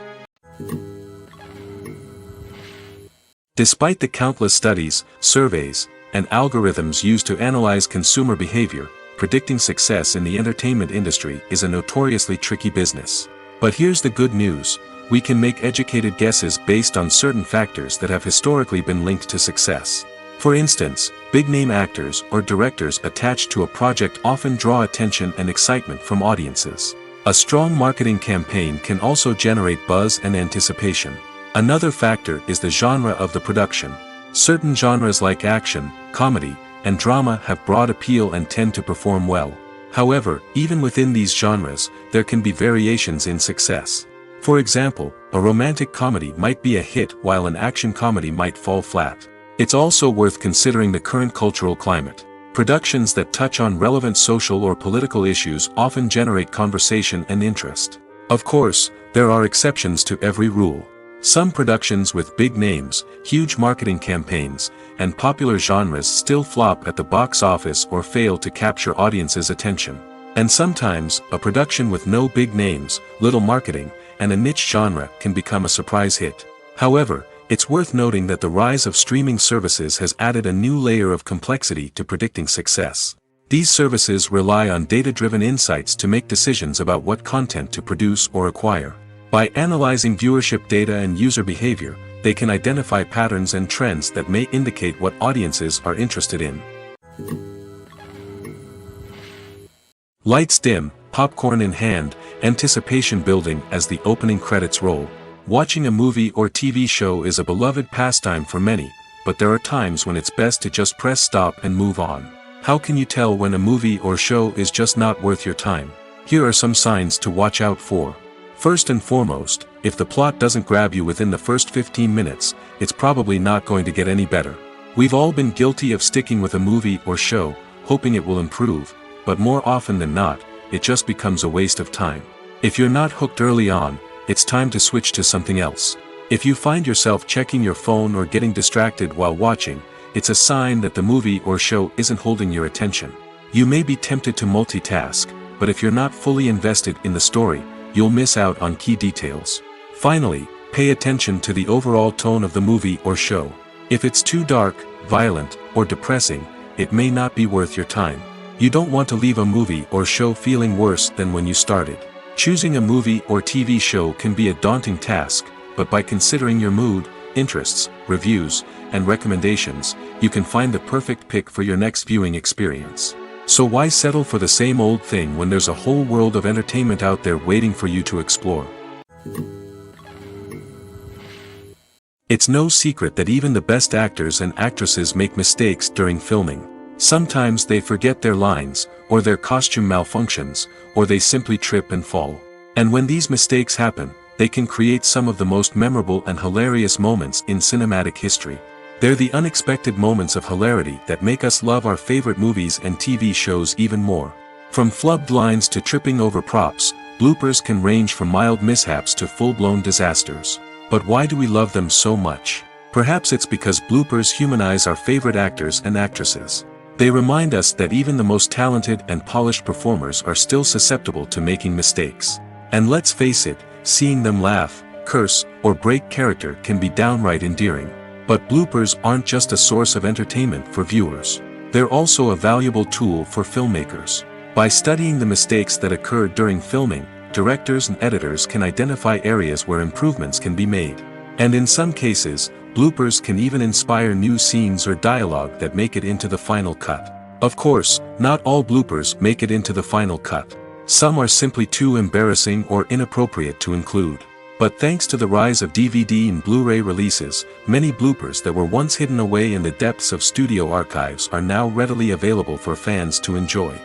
Despite the countless studies, surveys, and algorithms used to analyze consumer behavior, predicting success in the entertainment industry is a notoriously tricky business. But here's the good news: we can make educated guesses based on certain factors that have historically been linked to success. For instance, big-name actors or directors attached to a project often draw attention and excitement from audiences. A strong marketing campaign can also generate buzz and anticipation. Another factor is the genre of the production. Certain genres like action, comedy, and drama have broad appeal and tend to perform well. However, even within these genres, there can be variations in success. For example, a romantic comedy might be a hit while an action comedy might fall flat. It's also worth considering the current cultural climate. Productions that touch on relevant social or political issues often generate conversation and interest. Of course, there are exceptions to every rule. Some productions with big names, huge marketing campaigns, and popular genres still flop at the box office or fail to capture audiences' attention. And sometimes, a production with no big names, little marketing, and a niche genre can become a surprise hit. However, it's worth noting that the rise of streaming services has added a new layer of complexity to predicting success. These services rely on data-driven insights to make decisions about what content to produce or acquire. By analyzing viewership data and user behavior, they can identify patterns and trends that may indicate what audiences are interested in. Lights dim, popcorn in hand, anticipation building as the opening credits roll. Watching a movie or TV show is a beloved pastime for many, but there are times when it's best to just press stop and move on. How can you tell when a movie or show is just not worth your time? Here are some signs to watch out for. First and foremost, if the plot doesn't grab you within the first 15 minutes, it's probably not going to get any better. We've all been guilty of sticking with a movie or show, hoping it will improve, but more often than not, it just becomes a waste of time. If you're not hooked early on, it's time to switch to something else. If you find yourself checking your phone or getting distracted while watching, it's a sign that the movie or show isn't holding your attention. You may be tempted to multitask, but if you're not fully invested in the story, you'll miss out on key details. Finally, pay attention to the overall tone of the movie or show. If it's too dark, violent, or depressing, it may not be worth your time. You don't want to leave a movie or show feeling worse than when you started. Choosing a movie or TV show can be a daunting task, but by considering your mood, interests, reviews, and recommendations, you can find the perfect pick for your next viewing experience. So why settle for the same old thing when there's a whole world of entertainment out there waiting for you to explore? It's no secret that even the best actors and actresses make mistakes during filming. Sometimes they forget their lines, or their costume malfunctions, or they simply trip and fall. And when these mistakes happen, they can create some of the most memorable and hilarious moments in cinematic history. They're the unexpected moments of hilarity that make us love our favorite movies and TV shows even more. From flubbed lines to tripping over props, bloopers can range from mild mishaps to full-blown disasters. But why do we love them so much? Perhaps it's because bloopers humanize our favorite actors and actresses. They remind us that even the most talented and polished performers are still susceptible to making mistakes. And let's face it, seeing them laugh, curse, or break character can be downright endearing. But bloopers aren't just a source of entertainment for viewers. They're also a valuable tool for filmmakers. By studying the mistakes that occur during filming, directors and editors can identify areas where improvements can be made. And in some cases, bloopers can even inspire new scenes or dialogue that make it into the final cut. Of course, not all bloopers make it into the final cut. Some are simply too embarrassing or inappropriate to include. But thanks to the rise of DVD and Blu-ray releases, many bloopers that were once hidden away in the depths of studio archives are now readily available for fans to enjoy.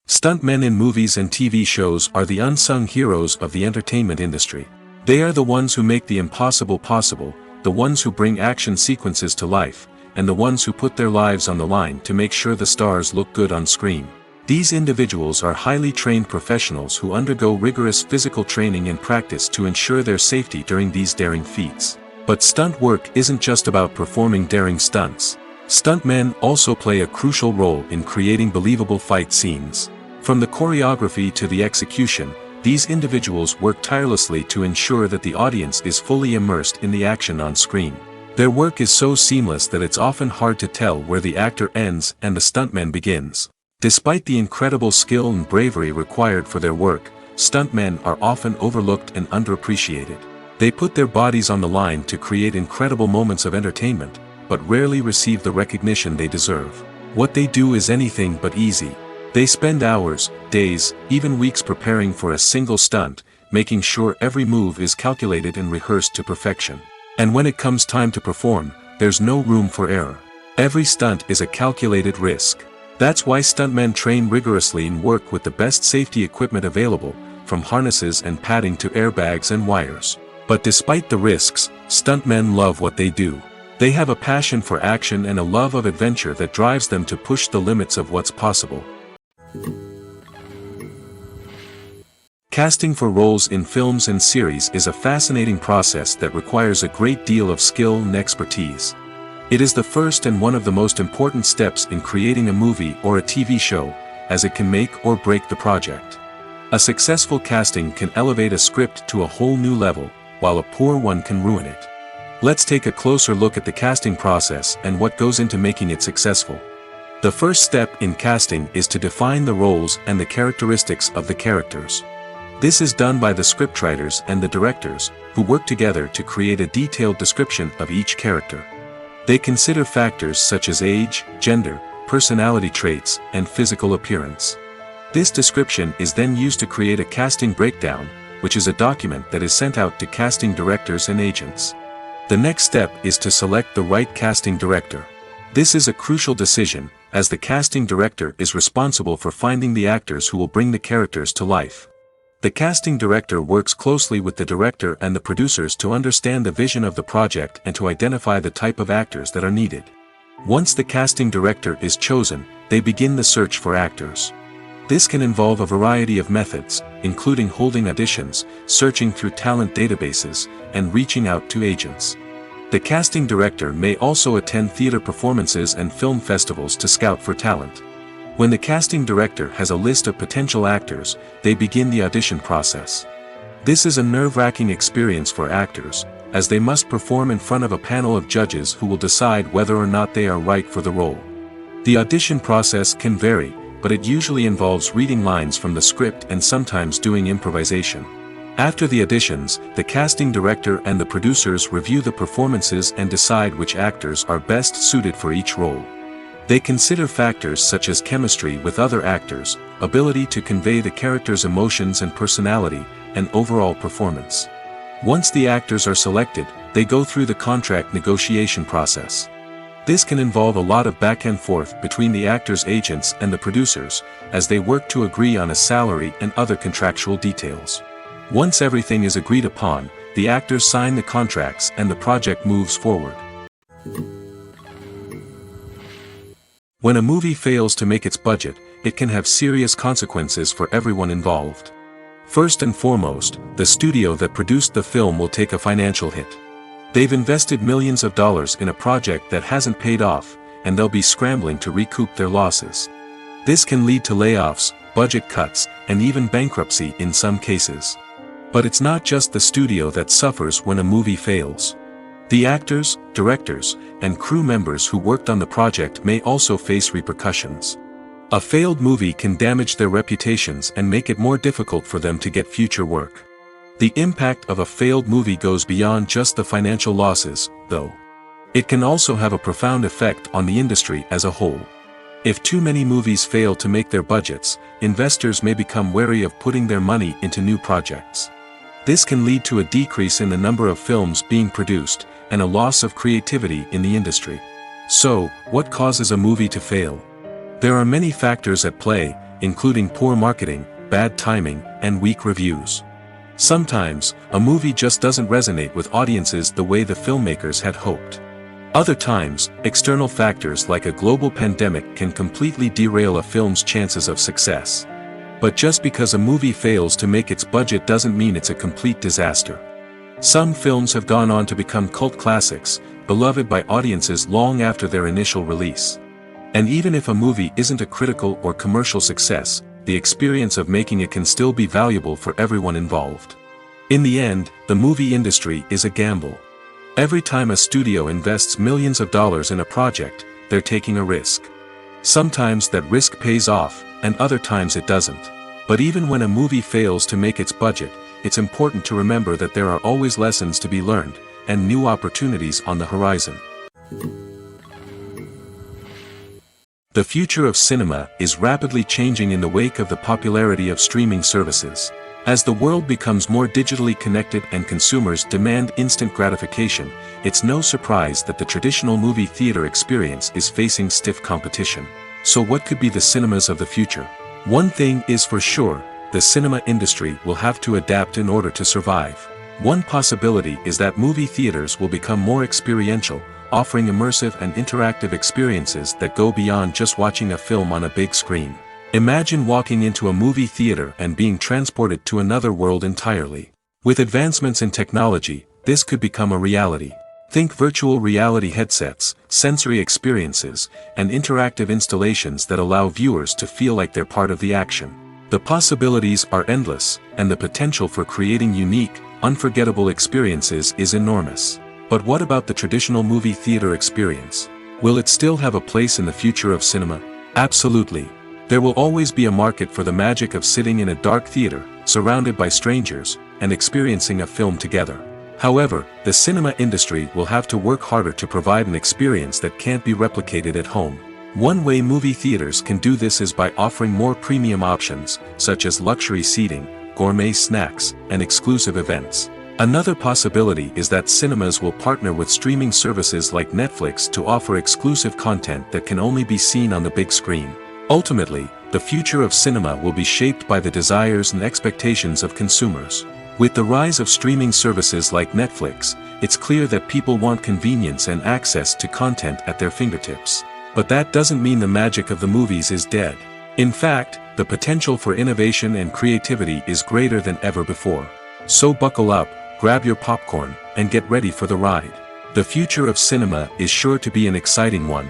Stuntmen in movies and TV shows are the unsung heroes of the entertainment industry. They are the ones who make the impossible possible, the ones who bring action sequences to life, and the ones who put their lives on the line to make sure the stars look good on screen. These individuals are highly trained professionals who undergo rigorous physical training and practice to ensure their safety during these daring feats. But stunt work isn't just about performing daring stunts. Stuntmen also play a crucial role in creating believable fight scenes. From the choreography to the execution, these individuals work tirelessly to ensure that the audience is fully immersed in the action on screen. Their work is so seamless that it's often hard to tell where the actor ends and the stuntman begins. Despite the incredible skill and bravery required for their work, stuntmen are often overlooked and underappreciated. They put their bodies on the line to create incredible moments of entertainment, but rarely receive the recognition they deserve. What they do is anything but easy. They spend hours, days, even weeks preparing for a single stunt, making sure every move is calculated and rehearsed to perfection. And when it comes time to perform, there's no room for error. Every stunt is a calculated risk. That's why stuntmen train rigorously and work with the best safety equipment available, from harnesses and padding to airbags and wires. But despite the risks, stuntmen love what they do. They have a passion for action and a love of adventure that drives them to push the limits of what's possible. Casting for roles in films and series is a fascinating process that requires a great deal of skill and expertise. It is the first and one of the most important steps in creating a movie or a TV show, as it can make or break the project. A successful casting can elevate a script to a whole new level, while a poor one can ruin it. Let's take a closer look at the casting process and what goes into making it successful. The first step in casting is to define the roles and the characteristics of the characters. This is done by the scriptwriters and the directors, who work together to create a detailed description of each character. They consider factors such as age, gender, personality traits, and physical appearance. This description is then used to create a casting breakdown, which is a document that is sent out to casting directors and agents. The next step is to select the right casting director. This is a crucial decision, as the casting director is responsible for finding the actors who will bring the characters to life. The casting director works closely with the director and the producers to understand the vision of the project and to identify the type of actors that are needed. Once the casting director is chosen, they begin the search for actors. This can involve a variety of methods, including holding auditions, searching through talent databases, and reaching out to agents. The casting director may also attend theater performances and film festivals to scout for talent. When the casting director has a list of potential actors, they begin the audition process. This is a nerve-wracking experience for actors, as they must perform in front of a panel of judges who will decide whether or not they are right for the role. The audition process can vary, but it usually involves reading lines from the script and sometimes doing improvisation. After the auditions, the casting director and the producers review the performances and decide which actors are best suited for each role. They consider factors such as chemistry with other actors, ability to convey the character's emotions and personality, and overall performance. Once the actors are selected, they go through the contract negotiation process. This can involve a lot of back and forth between the actors' agents and the producers, as they work to agree on a salary and other contractual details. Once everything is agreed upon, the actors sign the contracts and the project moves forward. When a movie fails to make its budget, it can have serious consequences for everyone involved. First and foremost, the studio that produced the film will take a financial hit. They've invested millions of dollars in a project that hasn't paid off, and they'll be scrambling to recoup their losses. This can lead to layoffs, budget cuts, and even bankruptcy in some cases. But it's not just the studio that suffers when a movie fails. The actors, directors, and crew members who worked on the project may also face repercussions. A failed movie can damage their reputations and make it more difficult for them to get future work. The impact of a failed movie goes beyond just the financial losses, though. It can also have a profound effect on the industry as a whole. If too many movies fail to make their budgets, investors may become wary of putting their money into new projects. This can lead to a decrease in the number of films being produced, and a loss of creativity in the industry. So, what causes a movie to fail? There are many factors at play, including poor marketing, bad timing, and weak reviews. Sometimes, a movie just doesn't resonate with audiences the way the filmmakers had hoped. Other times, external factors like a global pandemic can completely derail a film's chances of success. But just because a movie fails to make its budget doesn't mean it's a complete disaster. Some films have gone on to become cult classics, beloved by audiences long after their initial release. And even if a movie isn't a critical or commercial success, the experience of making it can still be valuable for everyone involved. In the end, the movie industry is a gamble. Every time a studio invests millions of dollars in a project, they're taking a risk. Sometimes that risk pays off, and other times it doesn't. But even when a movie fails to make its budget, it's important to remember that there are always lessons to be learned, and new opportunities on the horizon. The future of cinema is rapidly changing in the wake of the popularity of streaming services. As the world becomes more digitally connected and consumers demand instant gratification, it's no surprise that the traditional movie theater experience is facing stiff competition. So what could be the cinemas of the future? One thing is for sure, the cinema industry will have to adapt in order to survive. One possibility is that movie theaters will become more experiential, offering immersive and interactive experiences that go beyond just watching a film on a big screen. Imagine walking into a movie theater and being transported to another world entirely. With advancements in technology, this could become a reality. Think virtual reality headsets, sensory experiences, and interactive installations that allow viewers to feel like they're part of the action. The possibilities are endless, and the potential for creating unique, unforgettable experiences is enormous. But what about the traditional movie theater experience? Will it still have a place in the future of cinema? Absolutely. There will always be a market for the magic of sitting in a dark theater, surrounded by strangers, and experiencing a film together. However, the cinema industry will have to work harder to provide an experience that can't be replicated at home. One way movie theaters can do this is by offering more premium options, such as luxury seating, gourmet snacks, and exclusive events. Another possibility is that cinemas will partner with streaming services like Netflix to offer exclusive content that can only be seen on the big screen. Ultimately, the future of cinema will be shaped by the desires and expectations of consumers. With the rise of streaming services like Netflix, it's clear that people want convenience and access to content at their fingertips. But that doesn't mean the magic of the movies is dead. In fact, the potential for innovation and creativity is greater than ever before. So buckle up, grab your popcorn, and get ready for the ride. The future of cinema is sure to be an exciting one.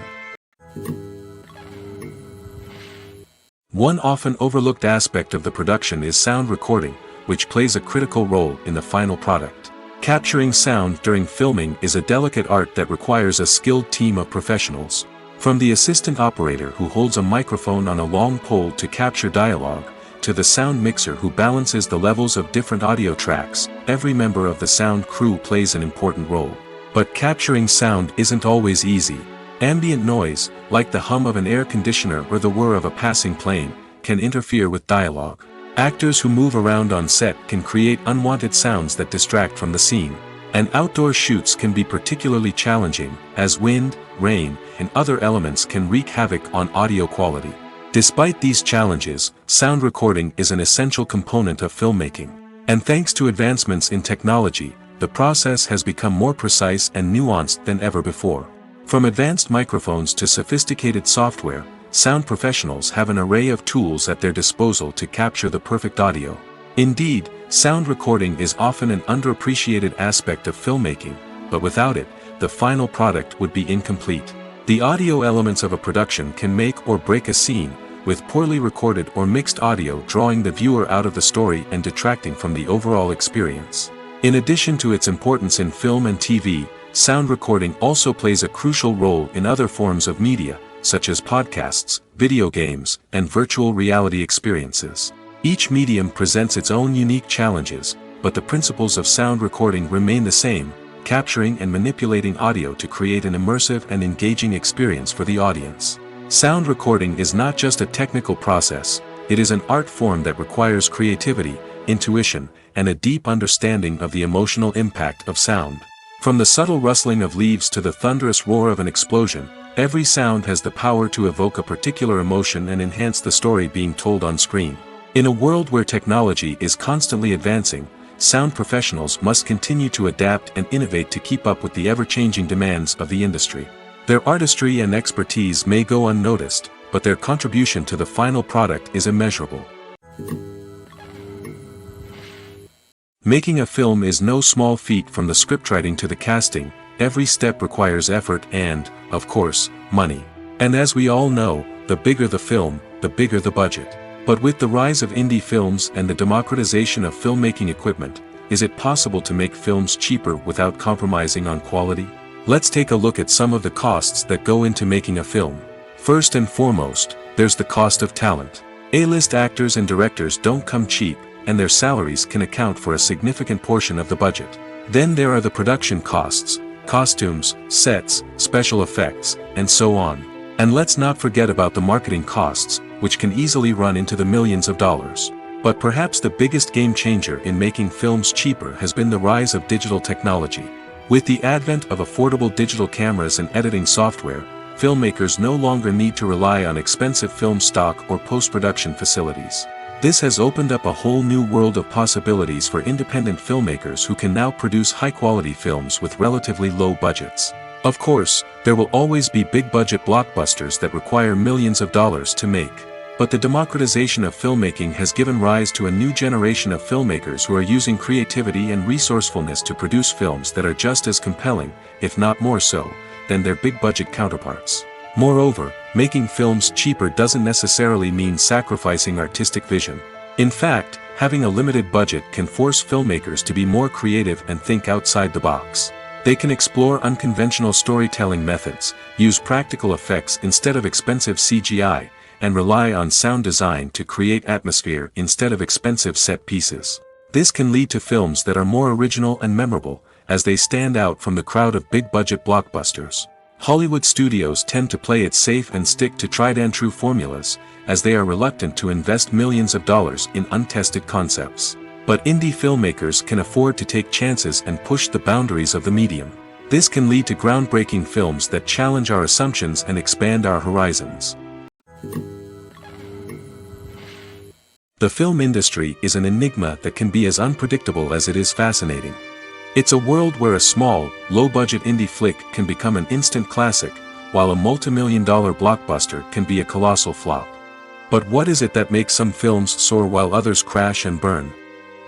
One often overlooked aspect of the production is sound recording, which plays a critical role in the final product. Capturing sound during filming is a delicate art that requires a skilled team of professionals. From the assistant operator who holds a microphone on a long pole to capture dialogue, to the sound mixer who balances the levels of different audio tracks, every member of the sound crew plays an important role. But capturing sound isn't always easy. Ambient noise, like the hum of an air conditioner or the whir of a passing plane, can interfere with dialogue. Actors who move around on set can create unwanted sounds that distract from the scene. And outdoor shoots can be particularly challenging, as wind, rain, and other elements can wreak havoc on audio quality. Despite these challenges, sound recording is an essential component of filmmaking. And thanks to advancements in technology, the process has become more precise and nuanced than ever before. From advanced microphones to sophisticated software, sound professionals have an array of tools at their disposal to capture the perfect audio. Indeed, sound recording is often an underappreciated aspect of filmmaking, but without it, the final product would be incomplete. The audio elements of a production can make or break a scene, with poorly recorded or mixed audio drawing the viewer out of the story and detracting from the overall experience. In addition to its importance in film and TV, sound recording also plays a crucial role in other forms of media, such as podcasts, video games, and virtual reality experiences. Each medium presents its own unique challenges, but the principles of sound recording remain the same, capturing and manipulating audio to create an immersive and engaging experience for the audience. Sound recording is not just a technical process, it is an art form that requires creativity, intuition, and a deep understanding of the emotional impact of sound. From the subtle rustling of leaves to the thunderous roar of an explosion, every sound has the power to evoke a particular emotion and enhance the story being told on screen. In a world where technology is constantly advancing, sound professionals must continue to adapt and innovate to keep up with the ever-changing demands of the industry. Their artistry and expertise may go unnoticed, but their contribution to the final product is immeasurable. Making a film is no small feat. From the scriptwriting to the casting, every step requires effort and, of course, money. And as we all know, the bigger the film, the bigger the budget. But with the rise of indie films and the democratization of filmmaking equipment, is it possible to make films cheaper without compromising on quality? Let's take a look at some of the costs that go into making a film. First and foremost, there's the cost of talent. A-list actors and directors don't come cheap, and their salaries can account for a significant portion of the budget. Then there are the production costs, costumes, sets, special effects, and so on. And let's not forget about the marketing costs, which can easily run into the millions of dollars. But perhaps the biggest game changer in making films cheaper has been the rise of digital technology. With the advent of affordable digital cameras and editing software, filmmakers no longer need to rely on expensive film stock or post-production facilities. This has opened up a whole new world of possibilities for independent filmmakers who can now produce high-quality films with relatively low budgets. Of course, there will always be big-budget blockbusters that require millions of dollars to make. But the democratization of filmmaking has given rise to a new generation of filmmakers who are using creativity and resourcefulness to produce films that are just as compelling, if not more so, than their big-budget counterparts. Moreover, making films cheaper doesn't necessarily mean sacrificing artistic vision. In fact, having a limited budget can force filmmakers to be more creative and think outside the box. They can explore unconventional storytelling methods, use practical effects instead of expensive CGI, and rely on sound design to create atmosphere instead of expensive set pieces. This can lead to films that are more original and memorable, as they stand out from the crowd of big-budget blockbusters. Hollywood studios tend to play it safe and stick to tried-and-true formulas, as they are reluctant to invest millions of dollars in untested concepts. But indie filmmakers can afford to take chances and push the boundaries of the medium. This can lead to groundbreaking films that challenge our assumptions and expand our horizons. The film industry is an enigma that can be as unpredictable as it is fascinating. It's a world where a small, low-budget indie flick can become an instant classic, while a multi-million-dollar blockbuster can be a colossal flop. But what is it that makes some films soar while others crash and burn?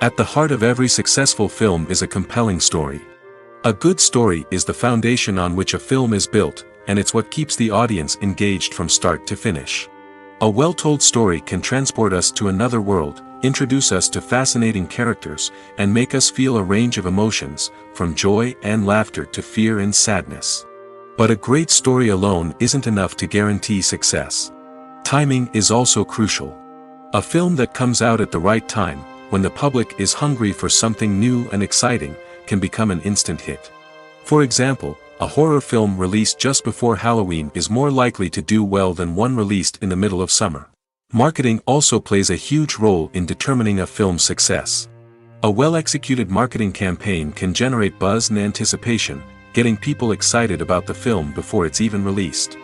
At the heart of every successful film is a compelling story. A good story is the foundation on which a film is built, and it's what keeps the audience engaged from start to finish. A well-told story can transport us to another world, introduce us to fascinating characters, and make us feel a range of emotions, from joy and laughter to fear and sadness. But a great story alone isn't enough to guarantee success. Timing is also crucial. A film that comes out at the right time, when the public is hungry for something new and exciting, can become an instant hit. For example, a horror film released just before Halloween is more likely to do well than one released in the middle of summer. Marketing also plays a huge role in determining a film's success. A well-executed marketing campaign can generate buzz and anticipation, getting people excited about the film before it's even released.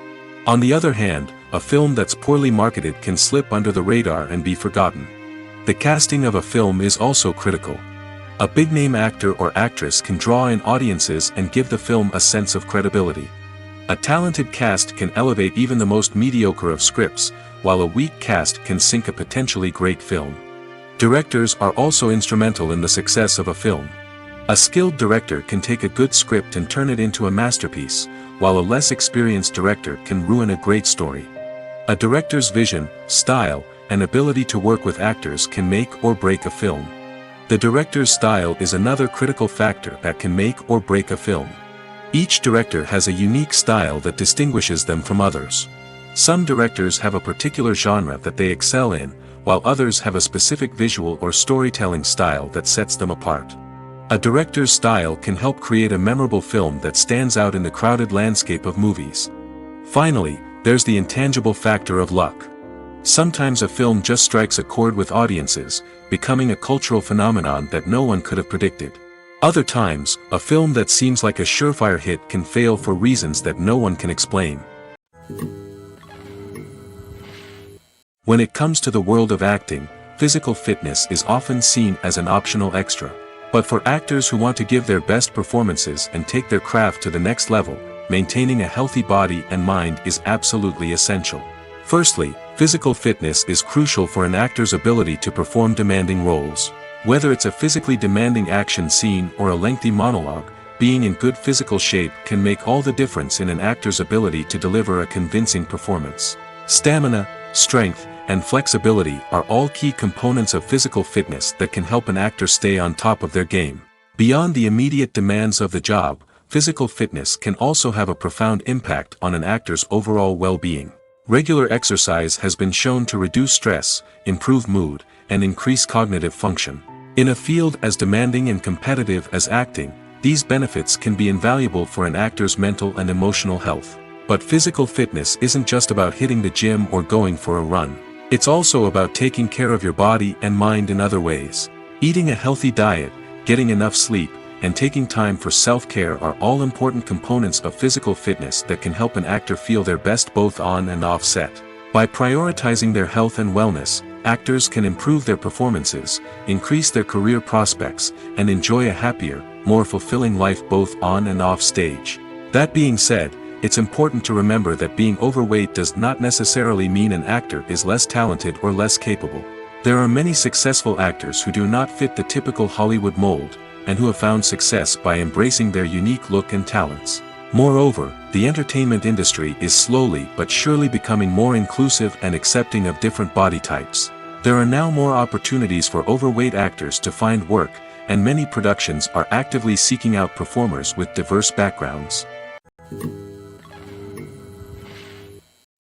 On the other hand, a film that's poorly marketed can slip under the radar and be forgotten. The casting of a film is also critical. A big-name actor or actress can draw in audiences and give the film a sense of credibility. A talented cast can elevate even the most mediocre of scripts, while a weak cast can sink a potentially great film. Directors are also instrumental in the success of a film. A skilled director can take a good script and turn it into a masterpiece, while a less experienced director can ruin a great story. A director's vision, style, and ability to work with actors can make or break a film. The director's style is another critical factor that can make or break a film. Each director has a unique style that distinguishes them from others. Some directors have a particular genre that they excel in, while others have a specific visual or storytelling style that sets them apart. A director's style can help create a memorable film that stands out in the crowded landscape of movies. Finally, there's the intangible factor of luck. Sometimes a film just strikes a chord with audiences, becoming a cultural phenomenon that no one could have predicted. Other times, a film that seems like a surefire hit can fail for reasons that no one can explain. When it comes to the world of acting, physical fitness is often seen as an optional extra. But for actors who want to give their best performances and take their craft to the next level, maintaining a healthy body and mind is absolutely essential. Firstly, physical fitness is crucial for an actor's ability to perform demanding roles. Whether it's a physically demanding action scene or a lengthy monologue, being in good physical shape can make all the difference in an actor's ability to deliver a convincing performance. Stamina, strength, and flexibility are all key components of physical fitness that can help an actor stay on top of their game. Beyond the immediate demands of the job, physical fitness can also have a profound impact on an actor's overall well-being. Regular exercise has been shown to reduce stress, improve mood, and increase cognitive function. In a field as demanding and competitive as acting, these benefits can be invaluable for an actor's mental and emotional health. But physical fitness isn't just about hitting the gym or going for a run. It's also about taking care of your body and mind in other ways. Eating a healthy diet, getting enough sleep, and taking time for self-care are all important components of physical fitness that can help an actor feel their best both on and off set. By prioritizing their health and wellness, actors can improve their performances, increase their career prospects, and enjoy a happier, more fulfilling life both on and off stage. That being said, it's important to remember that being overweight does not necessarily mean an actor is less talented or less capable. There are many successful actors who do not fit the typical Hollywood mold, and who have found success by embracing their unique look and talents. Moreover, the entertainment industry is slowly but surely becoming more inclusive and accepting of different body types. There are now more opportunities for overweight actors to find work, and many productions are actively seeking out performers with diverse backgrounds.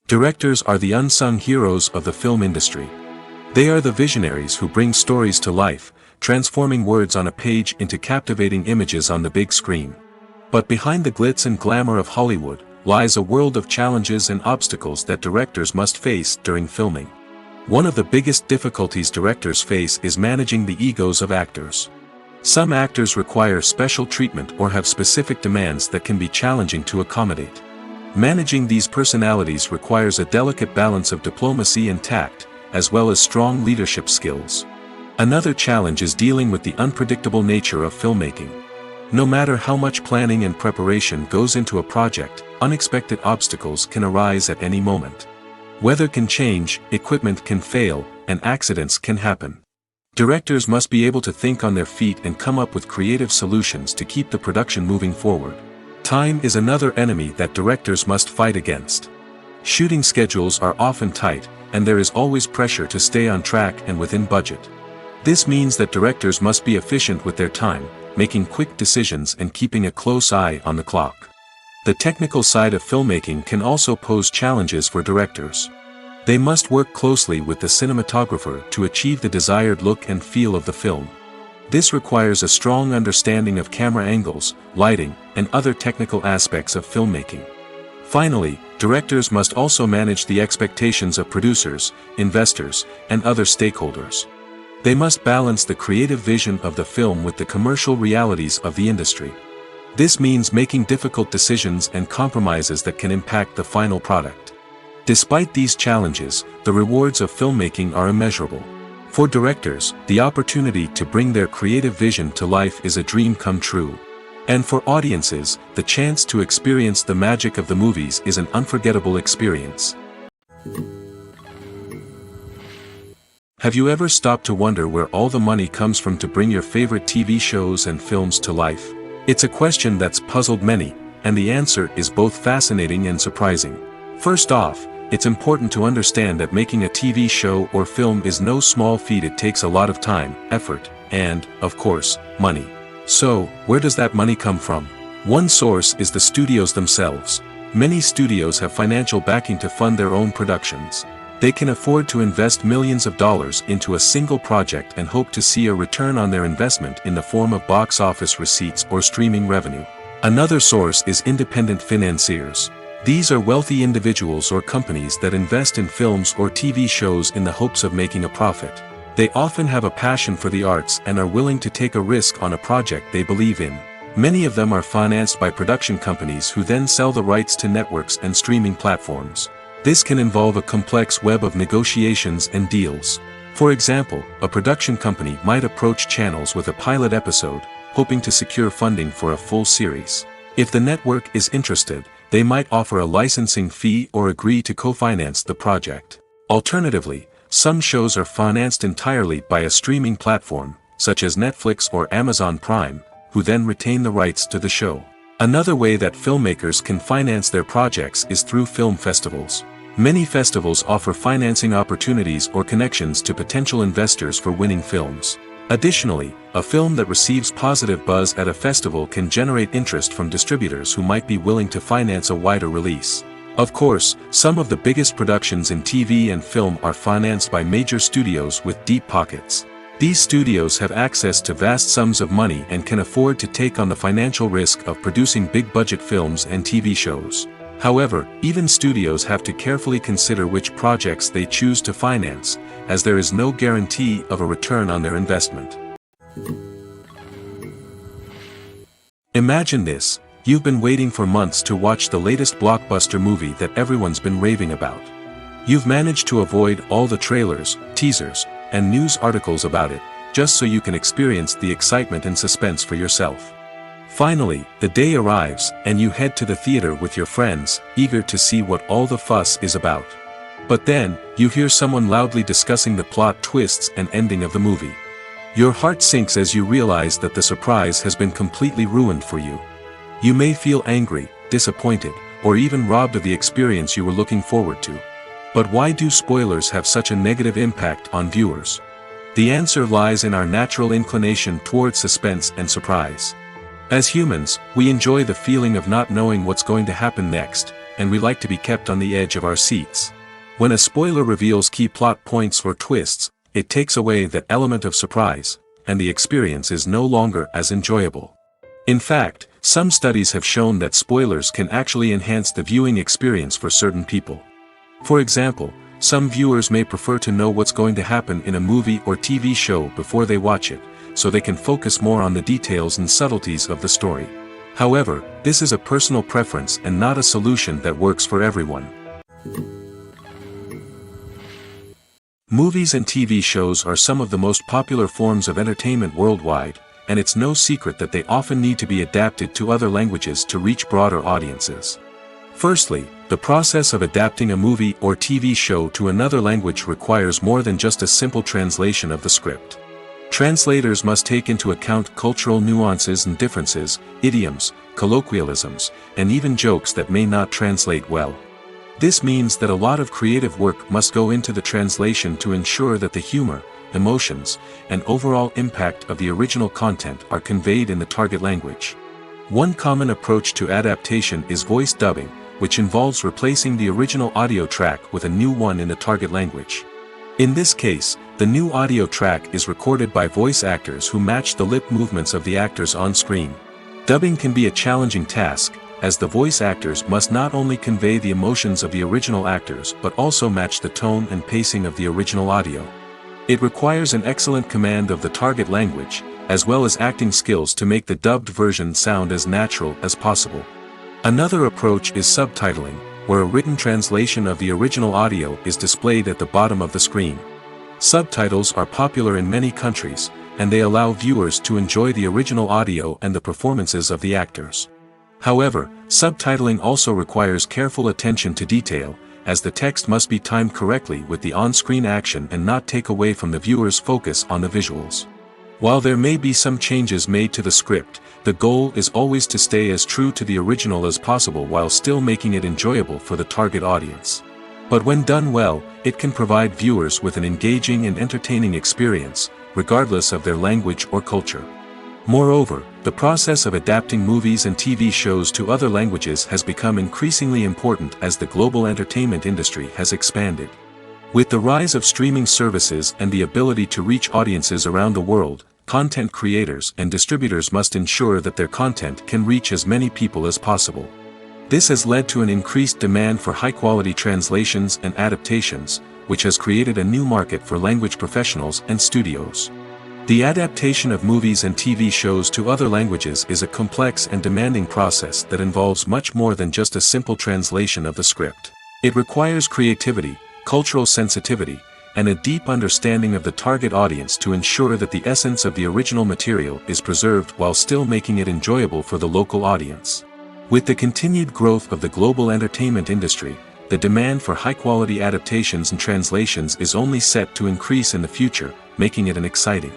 Directors are the unsung heroes of the film industry. They are the visionaries who bring stories to life, transforming words on a page into captivating images on the big screen. But behind the glitz and glamour of Hollywood, lies a world of challenges and obstacles that directors must face during filming. One of the biggest difficulties directors face is managing the egos of actors. Some actors require special treatment or have specific demands that can be challenging to accommodate. Managing these personalities requires a delicate balance of diplomacy and tact, as well as strong leadership skills. Another challenge is dealing with the unpredictable nature of filmmaking. No matter how much planning and preparation goes into a project, unexpected obstacles can arise at any moment. Weather can change, equipment can fail, and accidents can happen. Directors must be able to think on their feet and come up with creative solutions to keep the production moving forward. Time is another enemy that directors must fight against. Shooting schedules are often tight, and there is always pressure to stay on track and within budget. This means that directors must be efficient with their time, making quick decisions and keeping a close eye on the clock. The technical side of filmmaking can also pose challenges for directors. They must work closely with the cinematographer to achieve the desired look and feel of the film. This requires a strong understanding of camera angles, lighting, and other technical aspects of filmmaking. Finally, directors must also manage the expectations of producers, investors, and other stakeholders. They must balance the creative vision of the film with the commercial realities of the industry. This means making difficult decisions and compromises that can impact the final product. Despite these challenges, the rewards of filmmaking are immeasurable. For directors, the opportunity to bring their creative vision to life is a dream come true. And for audiences, the chance to experience the magic of the movies is an unforgettable experience. Have you ever stopped to wonder where all the money comes from to bring your favorite TV shows and films to life? It's a question that's puzzled many, and the answer is both fascinating and surprising. First off, it's important to understand that making a TV show or film is no small feat. It takes a lot of time, effort, and, of course, money. So, where does that money come from? One source is the studios themselves. Many studios have financial backing to fund their own productions. They can afford to invest millions of dollars into a single project and hope to see a return on their investment in the form of box office receipts or streaming revenue. Another source is independent financiers. These are wealthy individuals or companies that invest in films or TV shows in the hopes of making a profit. They often have a passion for the arts and are willing to take a risk on a project they believe in. Many of them are financed by production companies who then sell the rights to networks and streaming platforms. This can involve a complex web of negotiations and deals. For example, a production company might approach channels with a pilot episode, hoping to secure funding for a full series. If the network is interested, they might offer a licensing fee or agree to co-finance the project. Alternatively, some shows are financed entirely by a streaming platform, such as Netflix or Amazon Prime, who then retain the rights to the show. Another way that filmmakers can finance their projects is through film festivals. Many festivals offer financing opportunities or connections to potential investors for winning films. Additionally, a film that receives positive buzz at a festival can generate interest from distributors who might be willing to finance a wider release. Of course, some of the biggest productions in TV and film are financed by major studios with deep pockets. These studios have access to vast sums of money and can afford to take on the financial risk of producing big-budget films and TV shows. However, even studios have to carefully consider which projects they choose to finance, as there is no guarantee of a return on their investment. Imagine this: you've been waiting for months to watch the latest blockbuster movie that everyone's been raving about. You've managed to avoid all the trailers, teasers, and news articles about it, just so you can experience the excitement and suspense for yourself. Finally, the day arrives, and you head to the theater with your friends, eager to see what all the fuss is about. But then, you hear someone loudly discussing the plot twists and ending of the movie. Your heart sinks as you realize that the surprise has been completely ruined for you. You may feel angry, disappointed, or even robbed of the experience you were looking forward to. But why do spoilers have such a negative impact on viewers? The answer lies in our natural inclination towards suspense and surprise. As humans, we enjoy the feeling of not knowing what's going to happen next, and we like to be kept on the edge of our seats. When a spoiler reveals key plot points or twists, it takes away that element of surprise, and the experience is no longer as enjoyable. In fact, some studies have shown that spoilers can actually enhance the viewing experience for certain people. For example, some viewers may prefer to know what's going to happen in a movie or TV show before they watch it, so they can focus more on the details and subtleties of the story. However, this is a personal preference and not a solution that works for everyone. Movies and TV shows are some of the most popular forms of entertainment worldwide, and it's no secret that they often need to be adapted to other languages to reach broader audiences. Firstly, the process of adapting a movie or TV show to another language requires more than just a simple translation of the script. Translators must take into account cultural nuances and differences, idioms, colloquialisms, and even jokes that may not translate well. This means that a lot of creative work must go into the translation to ensure that the humor, emotions, and overall impact of the original content are conveyed in the target language. One common approach to adaptation is voice dubbing, which involves replacing the original audio track with a new one in the target language. In this case, the new audio track is recorded by voice actors who match the lip movements of the actors on screen. Dubbing can be a challenging task, as the voice actors must not only convey the emotions of the original actors but also match the tone and pacing of the original audio. It requires an excellent command of the target language, as well as acting skills to make the dubbed version sound as natural as possible. Another approach is subtitling, where a written translation of the original audio is displayed at the bottom of the screen. Subtitles are popular in many countries, and they allow viewers to enjoy the original audio and the performances of the actors. However, subtitling also requires careful attention to detail, as the text must be timed correctly with the on-screen action and not take away from the viewer's focus on the visuals. While there may be some changes made to the script, the goal is always to stay as true to the original as possible while still making it enjoyable for the target audience. But when done well, it can provide viewers with an engaging and entertaining experience, regardless of their language or culture. Moreover, the process of adapting movies and TV shows to other languages has become increasingly important as the global entertainment industry has expanded. With the rise of streaming services and the ability to reach audiences around the world, content creators and distributors must ensure that their content can reach as many people as possible. This has led to an increased demand for high-quality translations and adaptations, which has created a new market for language professionals and studios. The adaptation of movies and TV shows to other languages is a complex and demanding process that involves much more than just a simple translation of the script. It requires creativity, cultural sensitivity, and a deep understanding of the target audience to ensure that the essence of the original material is preserved while still making it enjoyable for the local audience. With the continued growth of the global entertainment industry, the demand for high-quality adaptations and translations is only set to increase in the future, making it an exciting.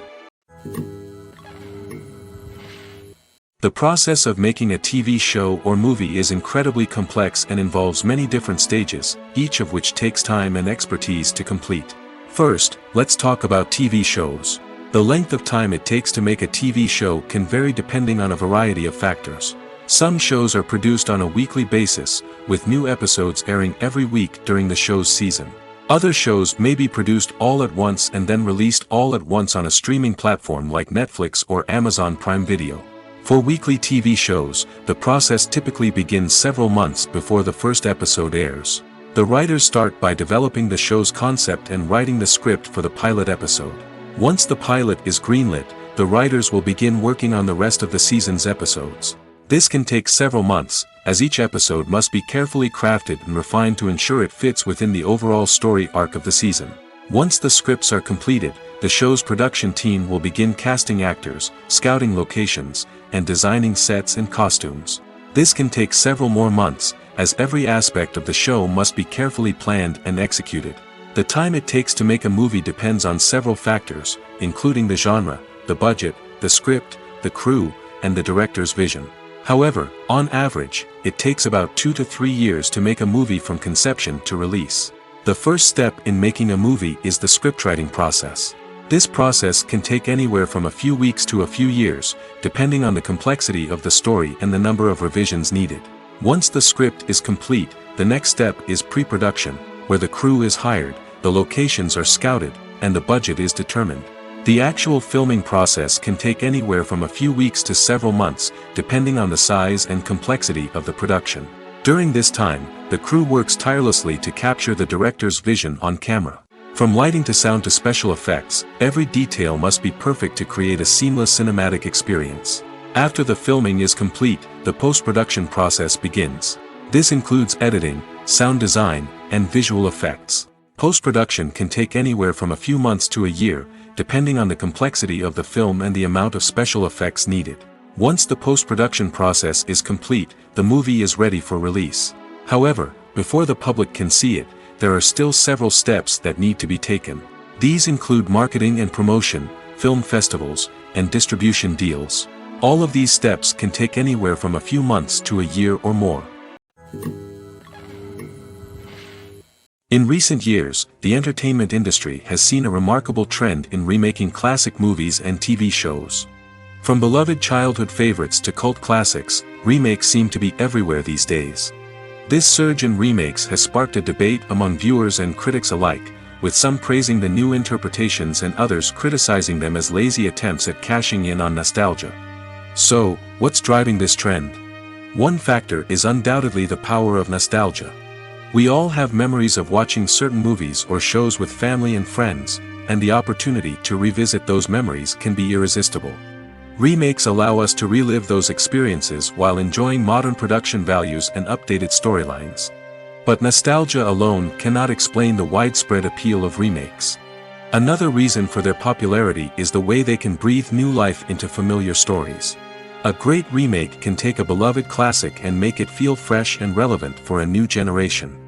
The process of making a TV show or movie is incredibly complex and involves many different stages, each of which takes time and expertise to complete. First, let's talk about TV shows. The length of time it takes to make a TV show can vary depending on a variety of factors. Some shows are produced on a weekly basis, with new episodes airing every week during the show's season. Other shows may be produced all at once and then released all at once on a streaming platform like Netflix or Amazon Prime Video. For weekly TV shows, the process typically begins several months before the first episode airs. The writers start by developing the show's concept and writing the script for the pilot episode. Once the pilot is greenlit, the writers will begin working on the rest of the season's episodes. This can take several months, as each episode must be carefully crafted and refined to ensure it fits within the overall story arc of the season. Once the scripts are completed, the show's production team will begin casting actors, scouting locations, and designing sets and costumes. This can take several more months, as every aspect of the show must be carefully planned and executed. The time it takes to make a movie depends on several factors, including the genre, the budget, the script, the crew, and the director's vision. However, on average, it takes about 2 to 3 years to make a movie from conception to release. The first step in making a movie is the scriptwriting process. This process can take anywhere from a few weeks to a few years, depending on the complexity of the story and the number of revisions needed. Once the script is complete, the next step is pre-production, where the crew is hired, the locations are scouted, and the budget is determined. The actual filming process can take anywhere from a few weeks to several months, depending on the size and complexity of the production. During this time, the crew works tirelessly to capture the director's vision on camera. From lighting to sound to special effects, every detail must be perfect to create a seamless cinematic experience. After the filming is complete, the post-production process begins. This includes editing, sound design, and visual effects. Post-production can take anywhere from a few months to a year, depending on the complexity of the film and the amount of special effects needed. Once the post-production process is complete, the movie is ready for release. However, before the public can see it, there are still several steps that need to be taken. These include marketing and promotion, film festivals, and distribution deals. All of these steps can take anywhere from a few months to a year or more. In recent years, the entertainment industry has seen a remarkable trend in remaking classic movies and TV shows. From beloved childhood favorites to cult classics, remakes seem to be everywhere these days. This surge in remakes has sparked a debate among viewers and critics alike, with some praising the new interpretations and others criticizing them as lazy attempts at cashing in on nostalgia. So, what's driving this trend? One factor is undoubtedly the power of nostalgia. We all have memories of watching certain movies or shows with family and friends, and the opportunity to revisit those memories can be irresistible. Remakes allow us to relive those experiences while enjoying modern production values and updated storylines. But nostalgia alone cannot explain the widespread appeal of remakes. Another reason for their popularity is the way they can breathe new life into familiar stories. A great remake can take a beloved classic and make it feel fresh and relevant for a new generation.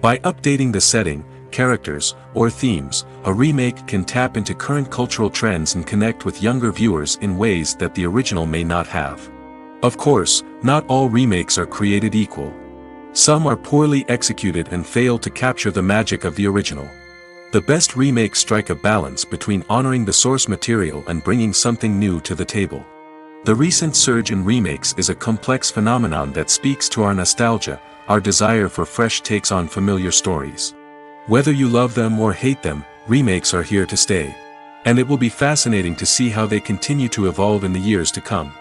By updating the setting, characters, or themes, a remake can tap into current cultural trends and connect with younger viewers in ways that the original may not have. Of course, not all remakes are created equal. Some are poorly executed and fail to capture the magic of the original. The best remakes strike a balance between honoring the source material and bringing something new to the table. The recent surge in remakes is a complex phenomenon that speaks to our nostalgia, our desire for fresh takes on familiar stories. Whether you love them or hate them, remakes are here to stay. And it will be fascinating to see how they continue to evolve in the years to come.